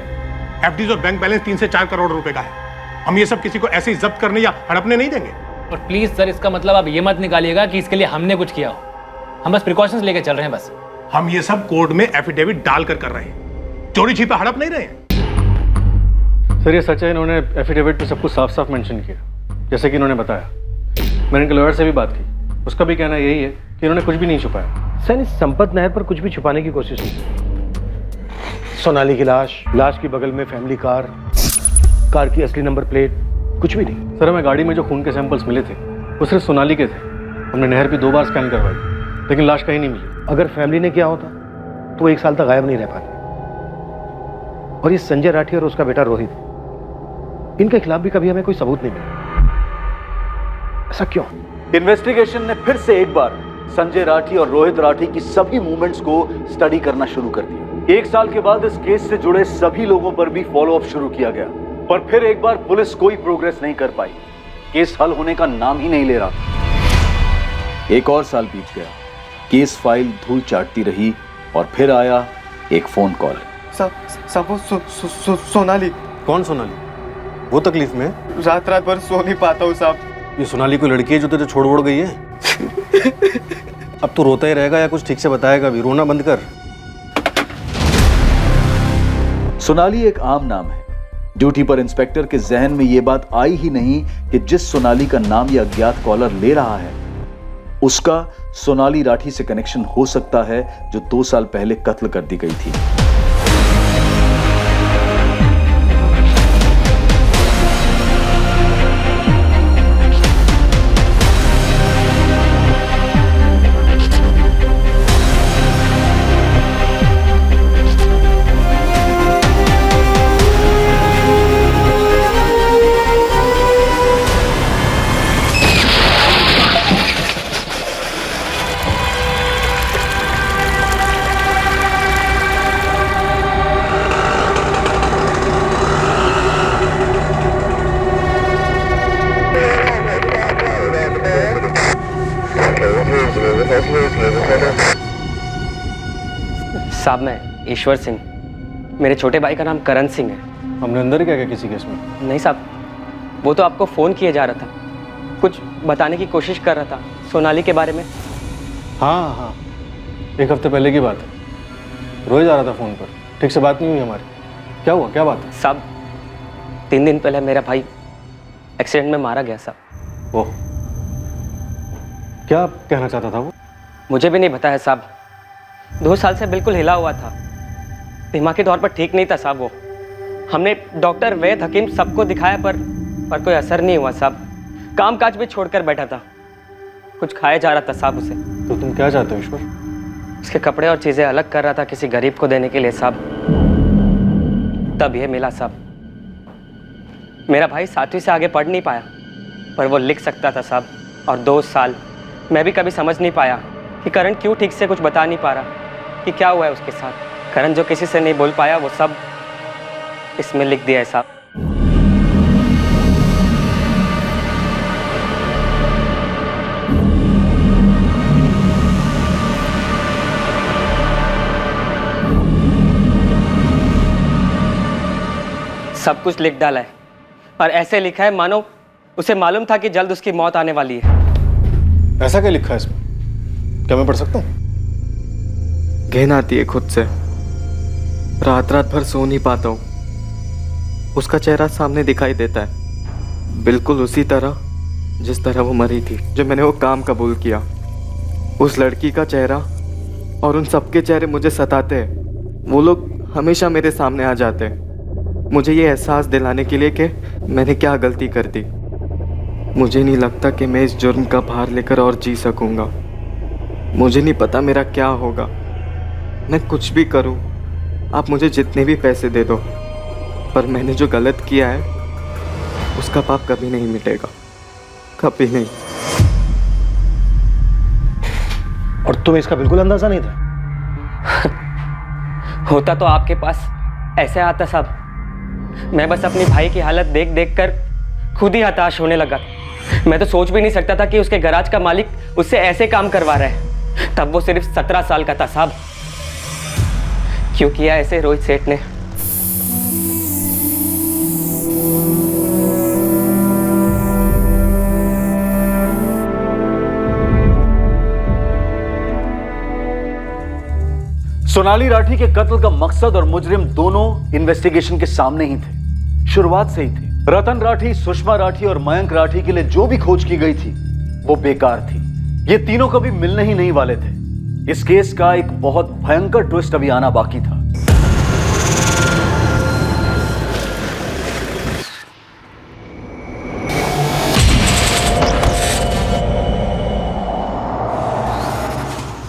एफडीज और बैंक बैलेंस 3 से 4 करोड़ रुपए का है। हम ये सब किसी को ऐसे ही जब्त करने या हड़पने नहीं देंगे। और प्लीज सर, इसका मतलब आप ये मत निकालिएगा कि इसके लिए हमने कुछ किया हो। हम बस प्रिकॉशंस लेके चल रहे हैं बस। हम ये सब कोर्ट में एफिडेविट डालकर कर रहे हैं, चोरी छिपे हड़प नहीं रहे हैं। सर, ये सच है, इन्होंने एफिडेविट में सब कुछ साफ साफ मेंशन किया, जैसे कि इन्होंने बताया। मैंने इनके लॉयर से भी बात की, उसका भी कहना यही है कि इन्होंने कुछ भी नहीं छुपाया। सर, इस संपत नहर पर कुछ भी छुपाने की कोशिश नहीं। सोनाली की लाश के बगल में फैमिली कार की असली नंबर प्लेट, कुछ भी नहीं। सर, हमें गाड़ी में जो खून के सैंपल्स मिले थे वो सिर्फ सोनाली के थे। हमने नहर भी 2 बार स्कैन करवाई, लेकिन लाश कहीं नहीं मिली। अगर फैमिली ने किया होता तो 1 साल तक गायब नहीं रह पाते। और ये संजय राठी और उसका बेटा रोहित, इनके खिलाफ भी कभी हमें कोई सबूत नहीं मिला। ऐसा क्यों? इन्वेस्टिगेशन ने फिर से एक बार संजय राठी और रोहित राठी की सभी मूवमेंट्स को स्टडी करना शुरू कर दिया। 1 साल के बाद इस केस से जुड़े सभी लोगों पर भी फॉलोअप शुरू किया गया, पर फिर एक बार पुलिस कोई प्रोग्रेस नहीं कर पाई। केस हल होने का नाम ही नहीं ले रहा। 1 और साल बीत गया, केस फाइल धूल चाटती रही, और फिर आया एक फोन कॉल। सोनाली। कौन सोनाली? वो तकलीफ में? रात भर सो नहीं पाता हूँ साहब। ये सोनाली कोई लड़की है जो तुझे छोड़ गई है? अब तू रोता ही रहेगा या कुछ ठीक से बताएगा भी? रोना बंद कर। सोनाली एक आम नाम है। ड्यूटी पर इंस्पेक्टर के जहन में यह बात आई ही नहीं कि जिस सोनाली का नाम यह अज्ञात कॉलर ले रहा है उसका सोनाली राठी से कनेक्शन हो सकता है, जो 2 साल पहले कत्ल कर दी गई थी। साहब मैं ईश्वर सिंह, मेरे छोटे भाई का नाम करण सिंह है। हमने अंदर क्या किया किसी केस में? नहीं साहब, वो तो आपको फ़ोन किए जा रहा था, कुछ बताने की कोशिश कर रहा था सोनाली के बारे में। हाँ हाँ, एक हफ्ते पहले की बात है। रोए जा रहा था फ़ोन पर, ठीक से बात नहीं हुई हमारी। क्या हुआ, क्या बात है? साहब 3 दिन पहले मेरा भाई एक्सीडेंट में मारा गया साहब। ओह, क्या कहना चाहता था वो? मुझे भी नहीं पता है साहब, 2 साल से बिल्कुल हिला हुआ था, दिमागी तौर पर ठीक नहीं था साहब वो। हमने डॉक्टर, वैद्य, हकीम सबको दिखाया पर कोई असर नहीं हुआ साहब। काम काज भी छोड़कर बैठा था, कुछ खाया जा रहा था साहब उसे। तो तुम क्या चाहते हो ईश्वर? उसके कपड़े और चीज़ें अलग कर रहा था किसी गरीब को देने के लिए साहब, तब ये मिला साहब। मेरा भाई 7वीं से आगे पढ़ नहीं पाया, पर वो लिख सकता था साहब। और 2 साल मैं भी कभी समझ नहीं पाया कि करण क्यों ठीक से कुछ बता नहीं पा रहा कि क्या हुआ है उसके साथ। करण जो किसी से नहीं बोल पाया वो सब इसमें लिख दिया है साहब। सब कुछ लिख डाला है और ऐसे लिखा है मानो उसे मालूम था कि जल्द उसकी मौत आने वाली है। ऐसा क्या लिखा है इसमें? क्या मैं पढ़ सकता हूँ? घिन आती है खुद से, रात रात भर सो नहीं पाता हूँ। उसका चेहरा सामने दिखाई देता है, बिल्कुल उसी तरह जिस तरह वो मरी थी, जो मैंने वो काम कबूल किया। उस लड़की का चेहरा और उन सबके चेहरे मुझे सताते हैं। वो लोग हमेशा मेरे सामने आ जाते हैं, मुझे ये एहसास दिलाने के लिए कि मैंने क्या गलती कर दी। मुझे नहीं लगता कि मैं इस जुर्म का भार लेकर और जी सकूंगा। मुझे नहीं पता मेरा क्या होगा। मैं कुछ भी करूं, आप मुझे जितने भी पैसे दे दो, पर मैंने जो गलत किया है उसका पाप कभी नहीं मिटेगा, कभी नहीं। और तुम्हें इसका बिल्कुल अंदाजा नहीं था? होता तो आपके पास ऐसे आता साहब। मैं बस अपनी भाई की हालत देख देख कर खुद ही हताश होने लगा। मैं तो सोच भी नहीं सकता था कि उसके गैराज का मालिक उससे ऐसे काम करवा रहा है। तब वो सिर्फ 17 साल का था साहब। क्यों किया ऐसे रोहित सेठ ने? सोनाली राठी के कत्ल का मकसद और मुजरिम दोनों इन्वेस्टिगेशन के सामने ही थे, शुरुआत से ही थे। रतन राठी, सुषमा राठी और मयंक राठी के लिए जो भी खोज की गई थी वो बेकार थी। ये तीनों कभी मिलने ही नहीं वाले थे। इस केस का एक बहुत भयंकर ट्विस्ट अभी आना बाकी था।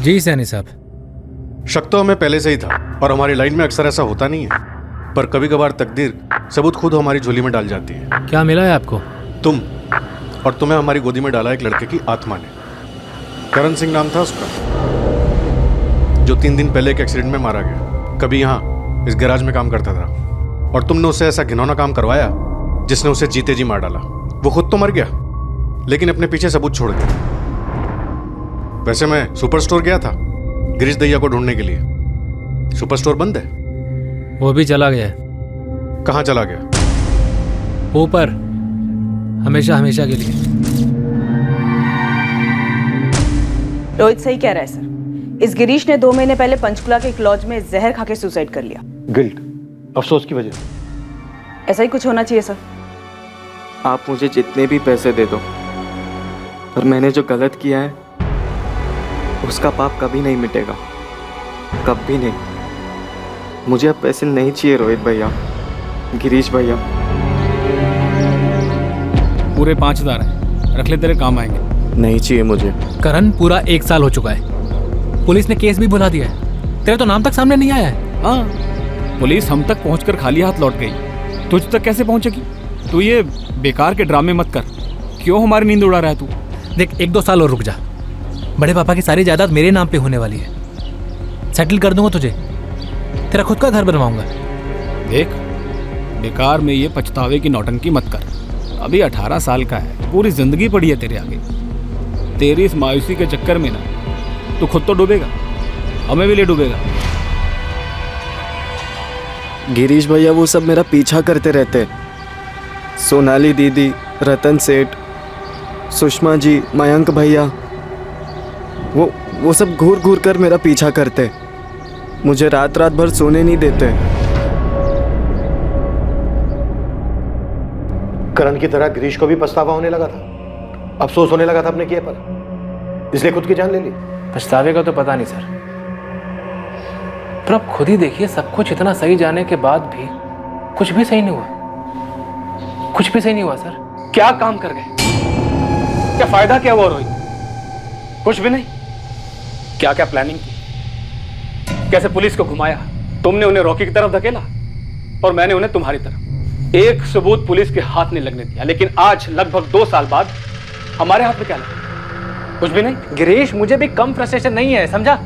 जी सैनी साहब। शक तो हमें पहले से ही था और हमारी लाइन में अक्सर ऐसा होता नहीं है, पर कभी कभार तकदीर सबूत खुद हमारी झोली में डाल जाती है। क्या मिला है आपको? तुम, और तुम्हें हमारी गोदी में डाला एक लड़के की आत्मा ने। करण सिंह नाम था उसका, जो 3 दिन पहले एक एक्सीडेंट में मारा गया। कभी यहाँ इस गैराज में काम करता था और तुमने उससे ऐसा घिनौना काम करवाया जिसने उसे जीते जी मार डाला। वो खुद तो मर गया लेकिन अपने पीछे सबूत छोड़ दिया। वैसे मैं सुपर स्टोर गया था गिरीश दैया को ढूंढने के लिए। सुपर स्टोर बंद है। वो भी चला गया। कहाँ चला गया? ऊपर, हमेशा हमेशा के लिए। रोहित सही कह रहा है सर। इस गिरीश ने 2 महीने पहले पंचकुला के एक लॉज में जहर खा के सुसाइड कर लिया। गिल्ट, अफसोस की वजह से। ऐसा ही कुछ होना चाहिए सर। आप मुझे जितने भी पैसे दे दो, पर मैंने जो गलत किया है उसका पाप कभी नहीं मिटेगा, कभी नहीं। मुझे अब पैसे नहीं चाहिए रोहित भैया, गिरीश भैया। पूरे 5000 हैं, रख ले, तेरे काम आएंगे। नहीं चाहिए मुझे। करण, पूरा 1 साल हो चुका है, पुलिस ने केस भी बुला दिया है, तेरे तो नाम तक सामने नहीं आया है। हाँ, पुलिस हम तक पहुंचकर खाली हाथ लौट गई, तुझ तक कैसे पहुंचेगी? तू ये बेकार के ड्रामे मत कर। क्यों हमारी नींद उड़ा रहा है तू? देख, 1-2 साल और रुक जा। बड़े पापा की सारी जायदाद मेरे नाम पे होने वाली है, सेटल कर दूंगा तुझे, तेरा खुद का घर बनवाऊंगा। देख, बेकार में ये पछतावे की नौटंकी मत कर। अभी 18 साल का है, पूरी जिंदगी पड़ी है तेरे आगे। तेरी इस मायूसी के चक्कर में ना तू खुद तो डूबेगा, हमें भी ले डूबेगा। गिरीश भैया वो सब मेरा पीछा करते रहते। सोनाली दीदी, रतन सेठ, सुषमा जी, मयंक भैया, वो सब घूर घूर कर मेरा पीछा करते। मुझे रात रात भर सोने नहीं देते। करण की तरह गिरीश को भी पछतावा होने लगा था, अफसोस होने लगा था अपने किए पर, इसलिए खुद की जान ले ली। पछतावे का तो पता नहीं सर, पर आप खुद ही देखिए, सब कुछ इतना सही जाने के बाद भी कुछ भी सही नहीं हुआ। कुछ भी सही नहीं हुआ सर। क्या काम कर गए? क्या फायदा क्या हुआ रोहित? कुछ भी नहीं। क्या क्या प्लानिंग की, कैसे पुलिस को घुमाया, तुमने उन्हें रॉकी की तरफ धकेला और मैंने उन्हें तुम्हारी तरफ। एक सबूत पुलिस के हाथ नहीं लगने दिया, लेकिन आज लगभग 2 साल बाद हमारे हाथ में क्या लगा? कुछ भी नहीं। गिरीश, मुझे भी कम फ्रस्ट्रेशन नहीं है, समझा?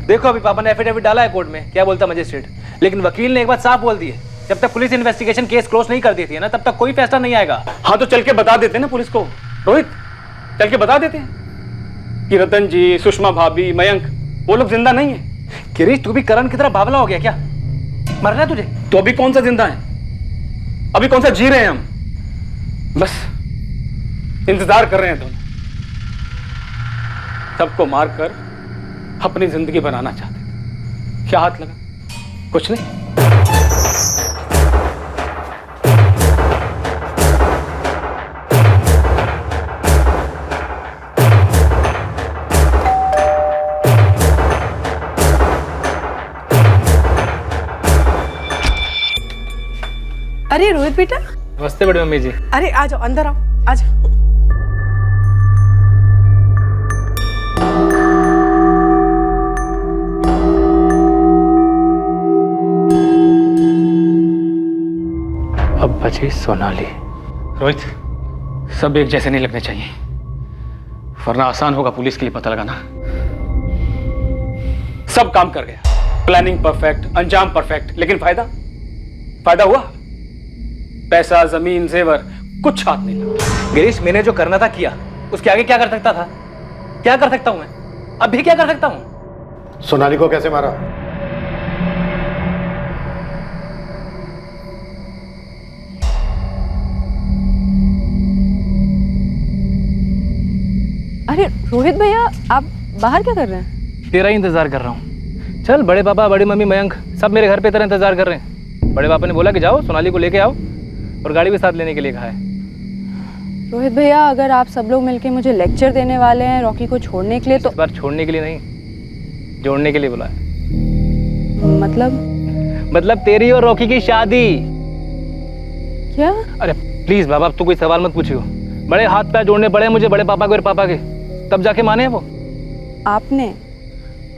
देखो अभी पापा ने एफिडेविट डाला है कोर्ट में, क्या बोलता मजिस्ट्रेट, लेकिन वकील ने एक बात साफ बोल दी है, जब तक पुलिस इन्वेस्टिगेशन केस क्लोज नहीं कर देती है ना, तब तक कोई फैसला नहीं आएगा। हाँ तो चल के बता देते ना पुलिस को रोहित, चल के बता देते हैं कि रतन जी, सुषमा भाभी, मयंक वो लोग जिंदा नहीं है। गिरीश, तू भी करण की तरह बावला हो गया क्या? मरना है तुझे? तो अभी कौन सा जिंदा है, अभी कौन सा जी रहे हैं हम? बस इंतजार कर रहे हैं दोनों, सबको मारकर अपनी जिंदगी बनाना चाहते थे। क्या हाथ लगा? कुछ नहीं। अरे रोहित बेटा। नमस्ते बड़ी मम्मी जी। अरे आ जाओ, अंदर आओ, आ जाओ। अब बची सोनाली। रोहित, सब एक जैसे नहीं लगने चाहिए, वरना आसान होगा पुलिस के लिए पता लगाना। सब काम कर गया, प्लानिंग परफेक्ट, अंजाम परफेक्ट, लेकिन फायदा हुआ? पैसा, जमीन, जेवर, कुछ हाथ नहीं लगा। गिरीश, मैंने जो करना था किया, उसके आगे क्या कर सकता था? क्या कर सकता हूं मैं? अब भी क्या कर सकता हूं? सोनाली को कैसे मारा? अरे रोहित भैया, आप बाहर क्या कर रहे हैं? तेरा ही इंतजार कर रहा हूँ। चल, बड़े पापा, बड़ी मम्मी, मयंक सब मेरे घर पे तेरा इंतजार कर रहे हैं। बड़े पापा ने बोला कि जाओ सोनाली को लेके आओ, और गाड़ी भी साथ लेने के लिए कहा है। रोहित भैया, अगर आप सब लोग मिलके मुझे लेक्चर देने वाले हैं रॉकी को छोड़ने के लिए, तो इस बार छोड़ने के लिए नहीं, जोड़ने के लिए बोला है। मतलब तेरी और रॉकी की शादी। क्या? अरे प्लीज बाबा, अब तू कोई सवाल मत पूछियो। बड़े हाथ पैर जोड़ने पड़े मुझे बड़े पापा के और पापा के, तब जाके माने हैं वो। आपने?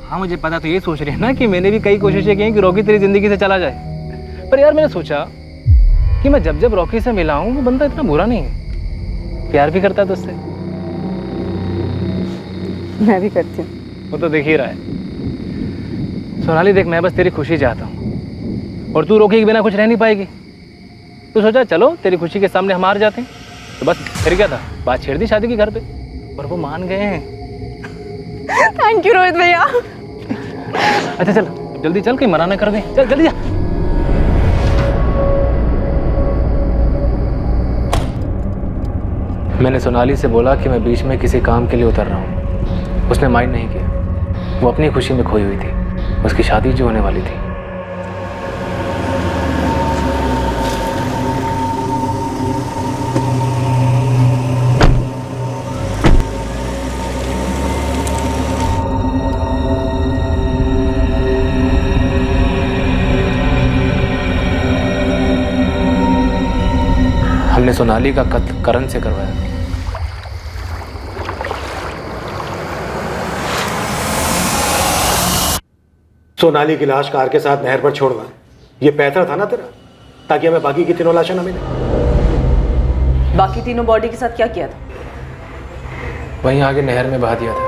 हाँ मुझे पता, तो ये सोच रही है ना कि मैंने भी कई कोशिशें की हैं कि रॉकी तेरी जिंदगी से चला जाए, पर यार मैंने सोचा कि मैं जब रॉकी से मिला हूँ वो बंदा इतना बुरा नहीं है, प्यार भी करता है तुझसे। मैं भी करती हूँ। वो तो देख ही रहा है। सोनाली देख, मैं बस तेरी खुशी चाहता हूँ, और तू रॉकी के बिना कुछ रह नहीं पाएगी। तो सोचा चलो तेरी खुशी के सामने हम हार जाते हैं, तो बस फिर क्या था, बात छेड़ दी शादी की घर पे, और वो मान गए हैं। थैंक यू रोहित भैया। अच्छा चल, जल्दी चल, कहीं मना ना कर दे, चल जल्दी जा। मैंने सोनाली से बोला कि मैं बीच में किसी काम के लिए उतर रहा हूँ। उसने माइंड नहीं किया, वो अपनी खुशी में खोई हुई थी, उसकी शादी जो होने वाली थी। हमने सोनाली का कत्ल करण से करवाया। सोनाली की लाश कार के साथ नहर पर छोड़ना, ये पैतरा था ना तेरा, ताकि हमें बाकी की तीनों लाशें न मिले। बाकी तीनों बॉडी के साथ क्या किया था? वहीं आगे नहर में बहा दिया था।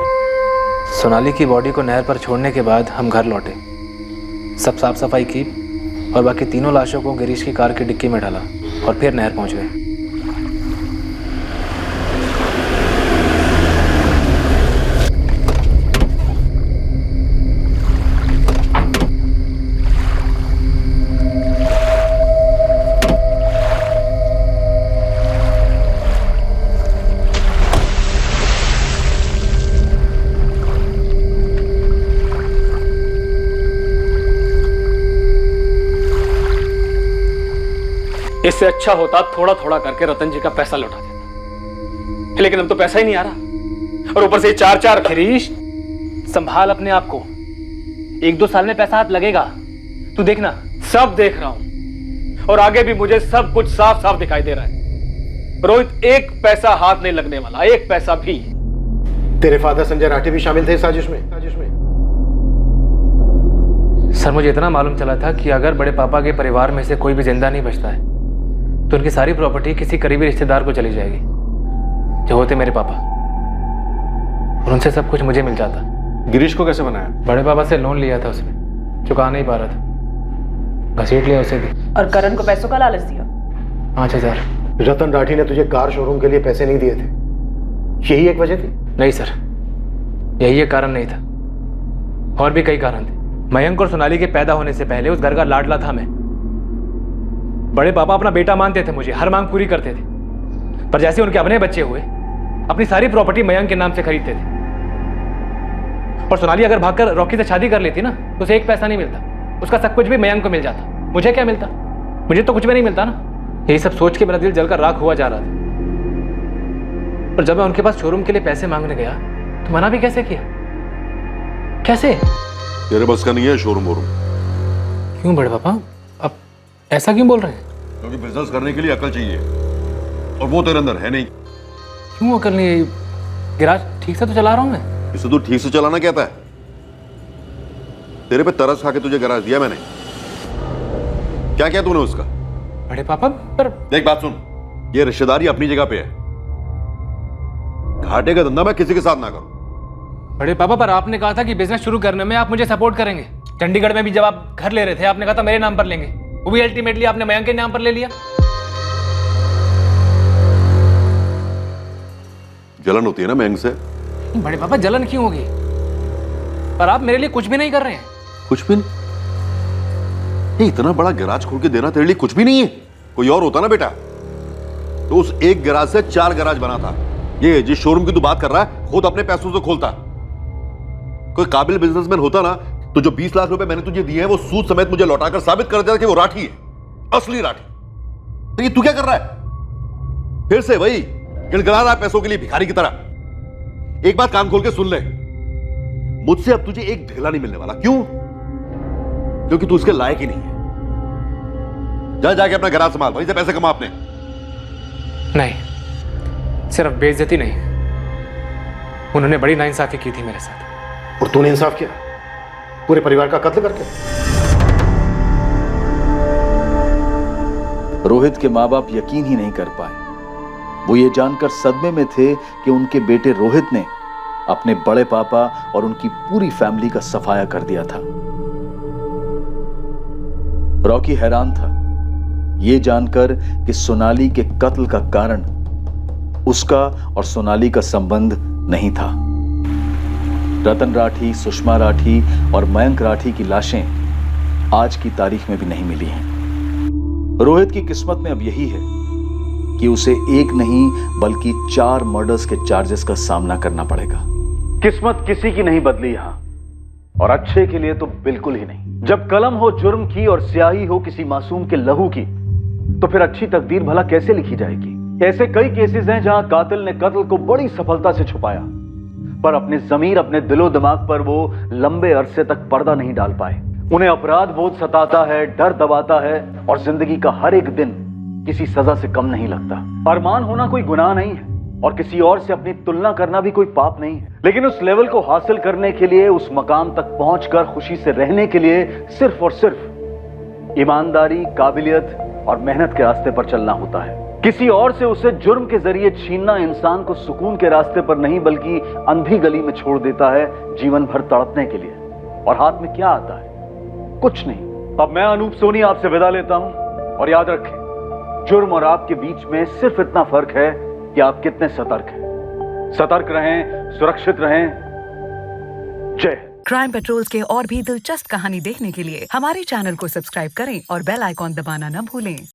सोनाली की बॉडी को नहर पर छोड़ने के बाद हम घर लौटे, सब साफ सफाई की, और बाकी तीनों लाशों को गिरीश की कार की डिक्की में डाला, और फिर नहर पहुंच गए। इससे अच्छा होता थोड़ा थोड़ा करके रतन जी का पैसा लौटा देता, लेकिन अब तो पैसा ही नहीं आ रहा, और ऊपर से 4-4। गिरीश, संभाल अपने आप को, 1-2 साल में पैसा हाथ लगेगा, तू देखना। सब देख रहा हूं, और आगे भी मुझे सब कुछ साफ साफ दिखाई दे रहा है। रोहित, एक पैसा हाथ नहीं लगने वाला, एक पैसा भी। तेरे फादर संजय राठी भी शामिल थे इस साजिश में? सर, मुझे इतना मालूम चला था कि अगर बड़े पापा के परिवार में से कोई भी जिंदा नहीं बचता है तो उनकी सारी प्रॉपर्टी किसी करीबी रिश्तेदार को चली जाएगी, जो होते मेरे पापा, और उनसे सब कुछ मुझे मिल जाता। गिरीश को कैसे बनाया? बड़े पापा से लोन लिया था, उसमें चुका नहीं पा रहा था, घसीट लिया उसे भी। और करण को पैसों का लालच दिया। 5000। रतन राठी ने तुझे कार शोरूम के लिए पैसे नहीं दिए थे, यही एक वजह थी? नहीं सर, यही एक कारण नहीं था, और भी कई कारण थे। मयंक और सोनाली के पैदा होने से पहले उस घर का लाडला था मैं। बड़े पापा अपना बेटा मानते थे मुझे, हर मांग पूरी करते थे, पर जैसे उनके अपने बच्चे हुए, अपनी सारी प्रॉपर्टी मयंक के नाम से खरीदते थे। और सोनाली अगर भागकर रॉकी से शादी कर लेती ना तो उसे एक पैसा नहीं मिलता, उसका सब कुछ भी मयंक को मिल जाता। मुझे क्या मिलता? मुझे तो कुछ भी नहीं मिलता ना। यही सब सोच के मेरा दिल जलकर राख हुआ जा रहा था। पर जब मैं उनके पास शोरूम के लिए पैसे मांगने गया तो मना भी कैसे किया? कैसे? तेरे बस का नहीं है शोरूम वोरूम। क्यों बड़े पापा, अब ऐसा क्यों बोल रहे हैं? क्योंकि बिजनेस करने के लिए अकल चाहिए, और वो तेरे अंदर है नहीं। क्यों अकल नहीं? गैराज ठीक से तो चला रहा हूं मैं। इसे तू ठीक से चलाना कहता है? तेरे पे तरस खा के तुझे गैराज दिया मैंने, क्या किया तूने उसका? बड़े पापा पर देख बात सुन, ये रिश्तेदारी अपनी जगह पे है, घाटे का धंधा मैं किसी के साथ ना करूं। बड़े पापा, पर आपने कहा था कि बिजनेस शुरू करने में आप मुझे सपोर्ट करेंगे। चंडीगढ़ में भी जब आप घर ले रहे थे आपने कहा था मेरे नाम पर लेंगे, वो भी अल्टीमेटली आपने मयंक के नाम पर ले लिया। जलन होती है ना मयंक से। बड़े पापा, जलन क्यों होगी? पर आप मेरे लिए कुछ भी नहीं कर रहे हैं। कुछ भी नहीं? ये इतना बड़ा गैराज खोल के देना तेरे लिए कुछ भी नहीं है। कोई और होता ना बेटा तो उस एक गैराज से 4 गैराज बना था। ये जिस शोरूम की तू बात कर रहा है खुद अपने पैसों से खोलता। कोई काबिल बिजनेसमैन होता ना तो जो 20 लाख रुपए मैंने तुझे दिए हैं वो सूद समेत मुझे लौटाकर साबित कर देता कि वो राठी है, असली राठी। तो ये तू क्या कर रहा है? फिर से वही गिड़गिड़ा रहा है पैसों के लिए भिखारी की तरह। एक बात कान खोल के सुन ले, मुझसे अब तुझे एक ढेला नहीं मिलने वाला। क्यों? क्योंकि तू उसके लायक ही नहीं है। जा जाके अपना गैराज संभाल, वहीं से पैसे कमा अपने। नहीं, सिर्फ बेइज्जती नहीं, उन्होंने बड़ी नाइंसाफी की थी मेरे साथ। और तूने इंसाफ किया, पूरे परिवार का कत्ल करके। रोहित के माँ बाप यकीन ही नहीं कर पाए। वो ये जानकर सदमे में थे कि उनके बेटे रोहित ने अपने बड़े पापा और उनकी पूरी फैमिली का सफाया कर दिया था। रॉकी हैरान था ये जानकर कि सोनाली के कत्ल का कारण उसका और सोनाली का संबंध नहीं था। रतन राठी, सुषमा राठी और मयंक राठी की लाशें आज की तारीख में भी नहीं मिली हैं। रोहित की किस्मत में अब यही है कि उसे एक नहीं बल्कि 4 मर्डर्स के चार्जेस का सामना करना पड़ेगा। किस्मत किसी की नहीं बदली यहां, और अच्छे के लिए तो बिल्कुल ही नहीं। जब कलम हो जुर्म की और स्याही हो किसी मासूम के लहू की, तो फिर अच्छी तकदीर भला कैसे लिखी जाएगी? ऐसे कई केसेस हैं जहां कातिल ने कत्ल को बड़ी सफलता से छुपाया, पर अपने जमीर, अपने दिलो दिमाग पर वो लंबे अरसे तक पर्दा नहीं डाल पाए। उन्हें अपराध बोध सताता है, डर दबाता है, और जिंदगी का हर एक दिन किसी सजा से कम नहीं लगता। अरमान होना कोई गुनाह नहीं है, और किसी और से अपनी तुलना करना भी कोई पाप नहीं है, लेकिन उस लेवल को हासिल करने के लिए, उस मकाम तक पहुंचकर खुशी से रहने के लिए सिर्फ और सिर्फ ईमानदारी, काबिलियत और मेहनत के रास्ते पर चलना होता है। किसी और से उसे जुर्म के जरिए छीनना इंसान को सुकून के रास्ते पर नहीं बल्कि अंधी गली में छोड़ देता है, जीवन भर तड़पने के लिए। और हाथ में क्या आता है? कुछ नहीं। अब मैं अनूप सोनी आपसे विदा लेता हूं, और याद रखें, जुर्म और आपके बीच में सिर्फ इतना फर्क है कि आप कितने सतर्क हैं। सतर्क रहें, सुरक्षित रहें। जय। क्राइम पेट्रोल्स के और भी दिलचस्प कहानी देखने के लिए हमारे चैनल को सब्सक्राइब करें और बेल आइकॉन दबाना न भूलें।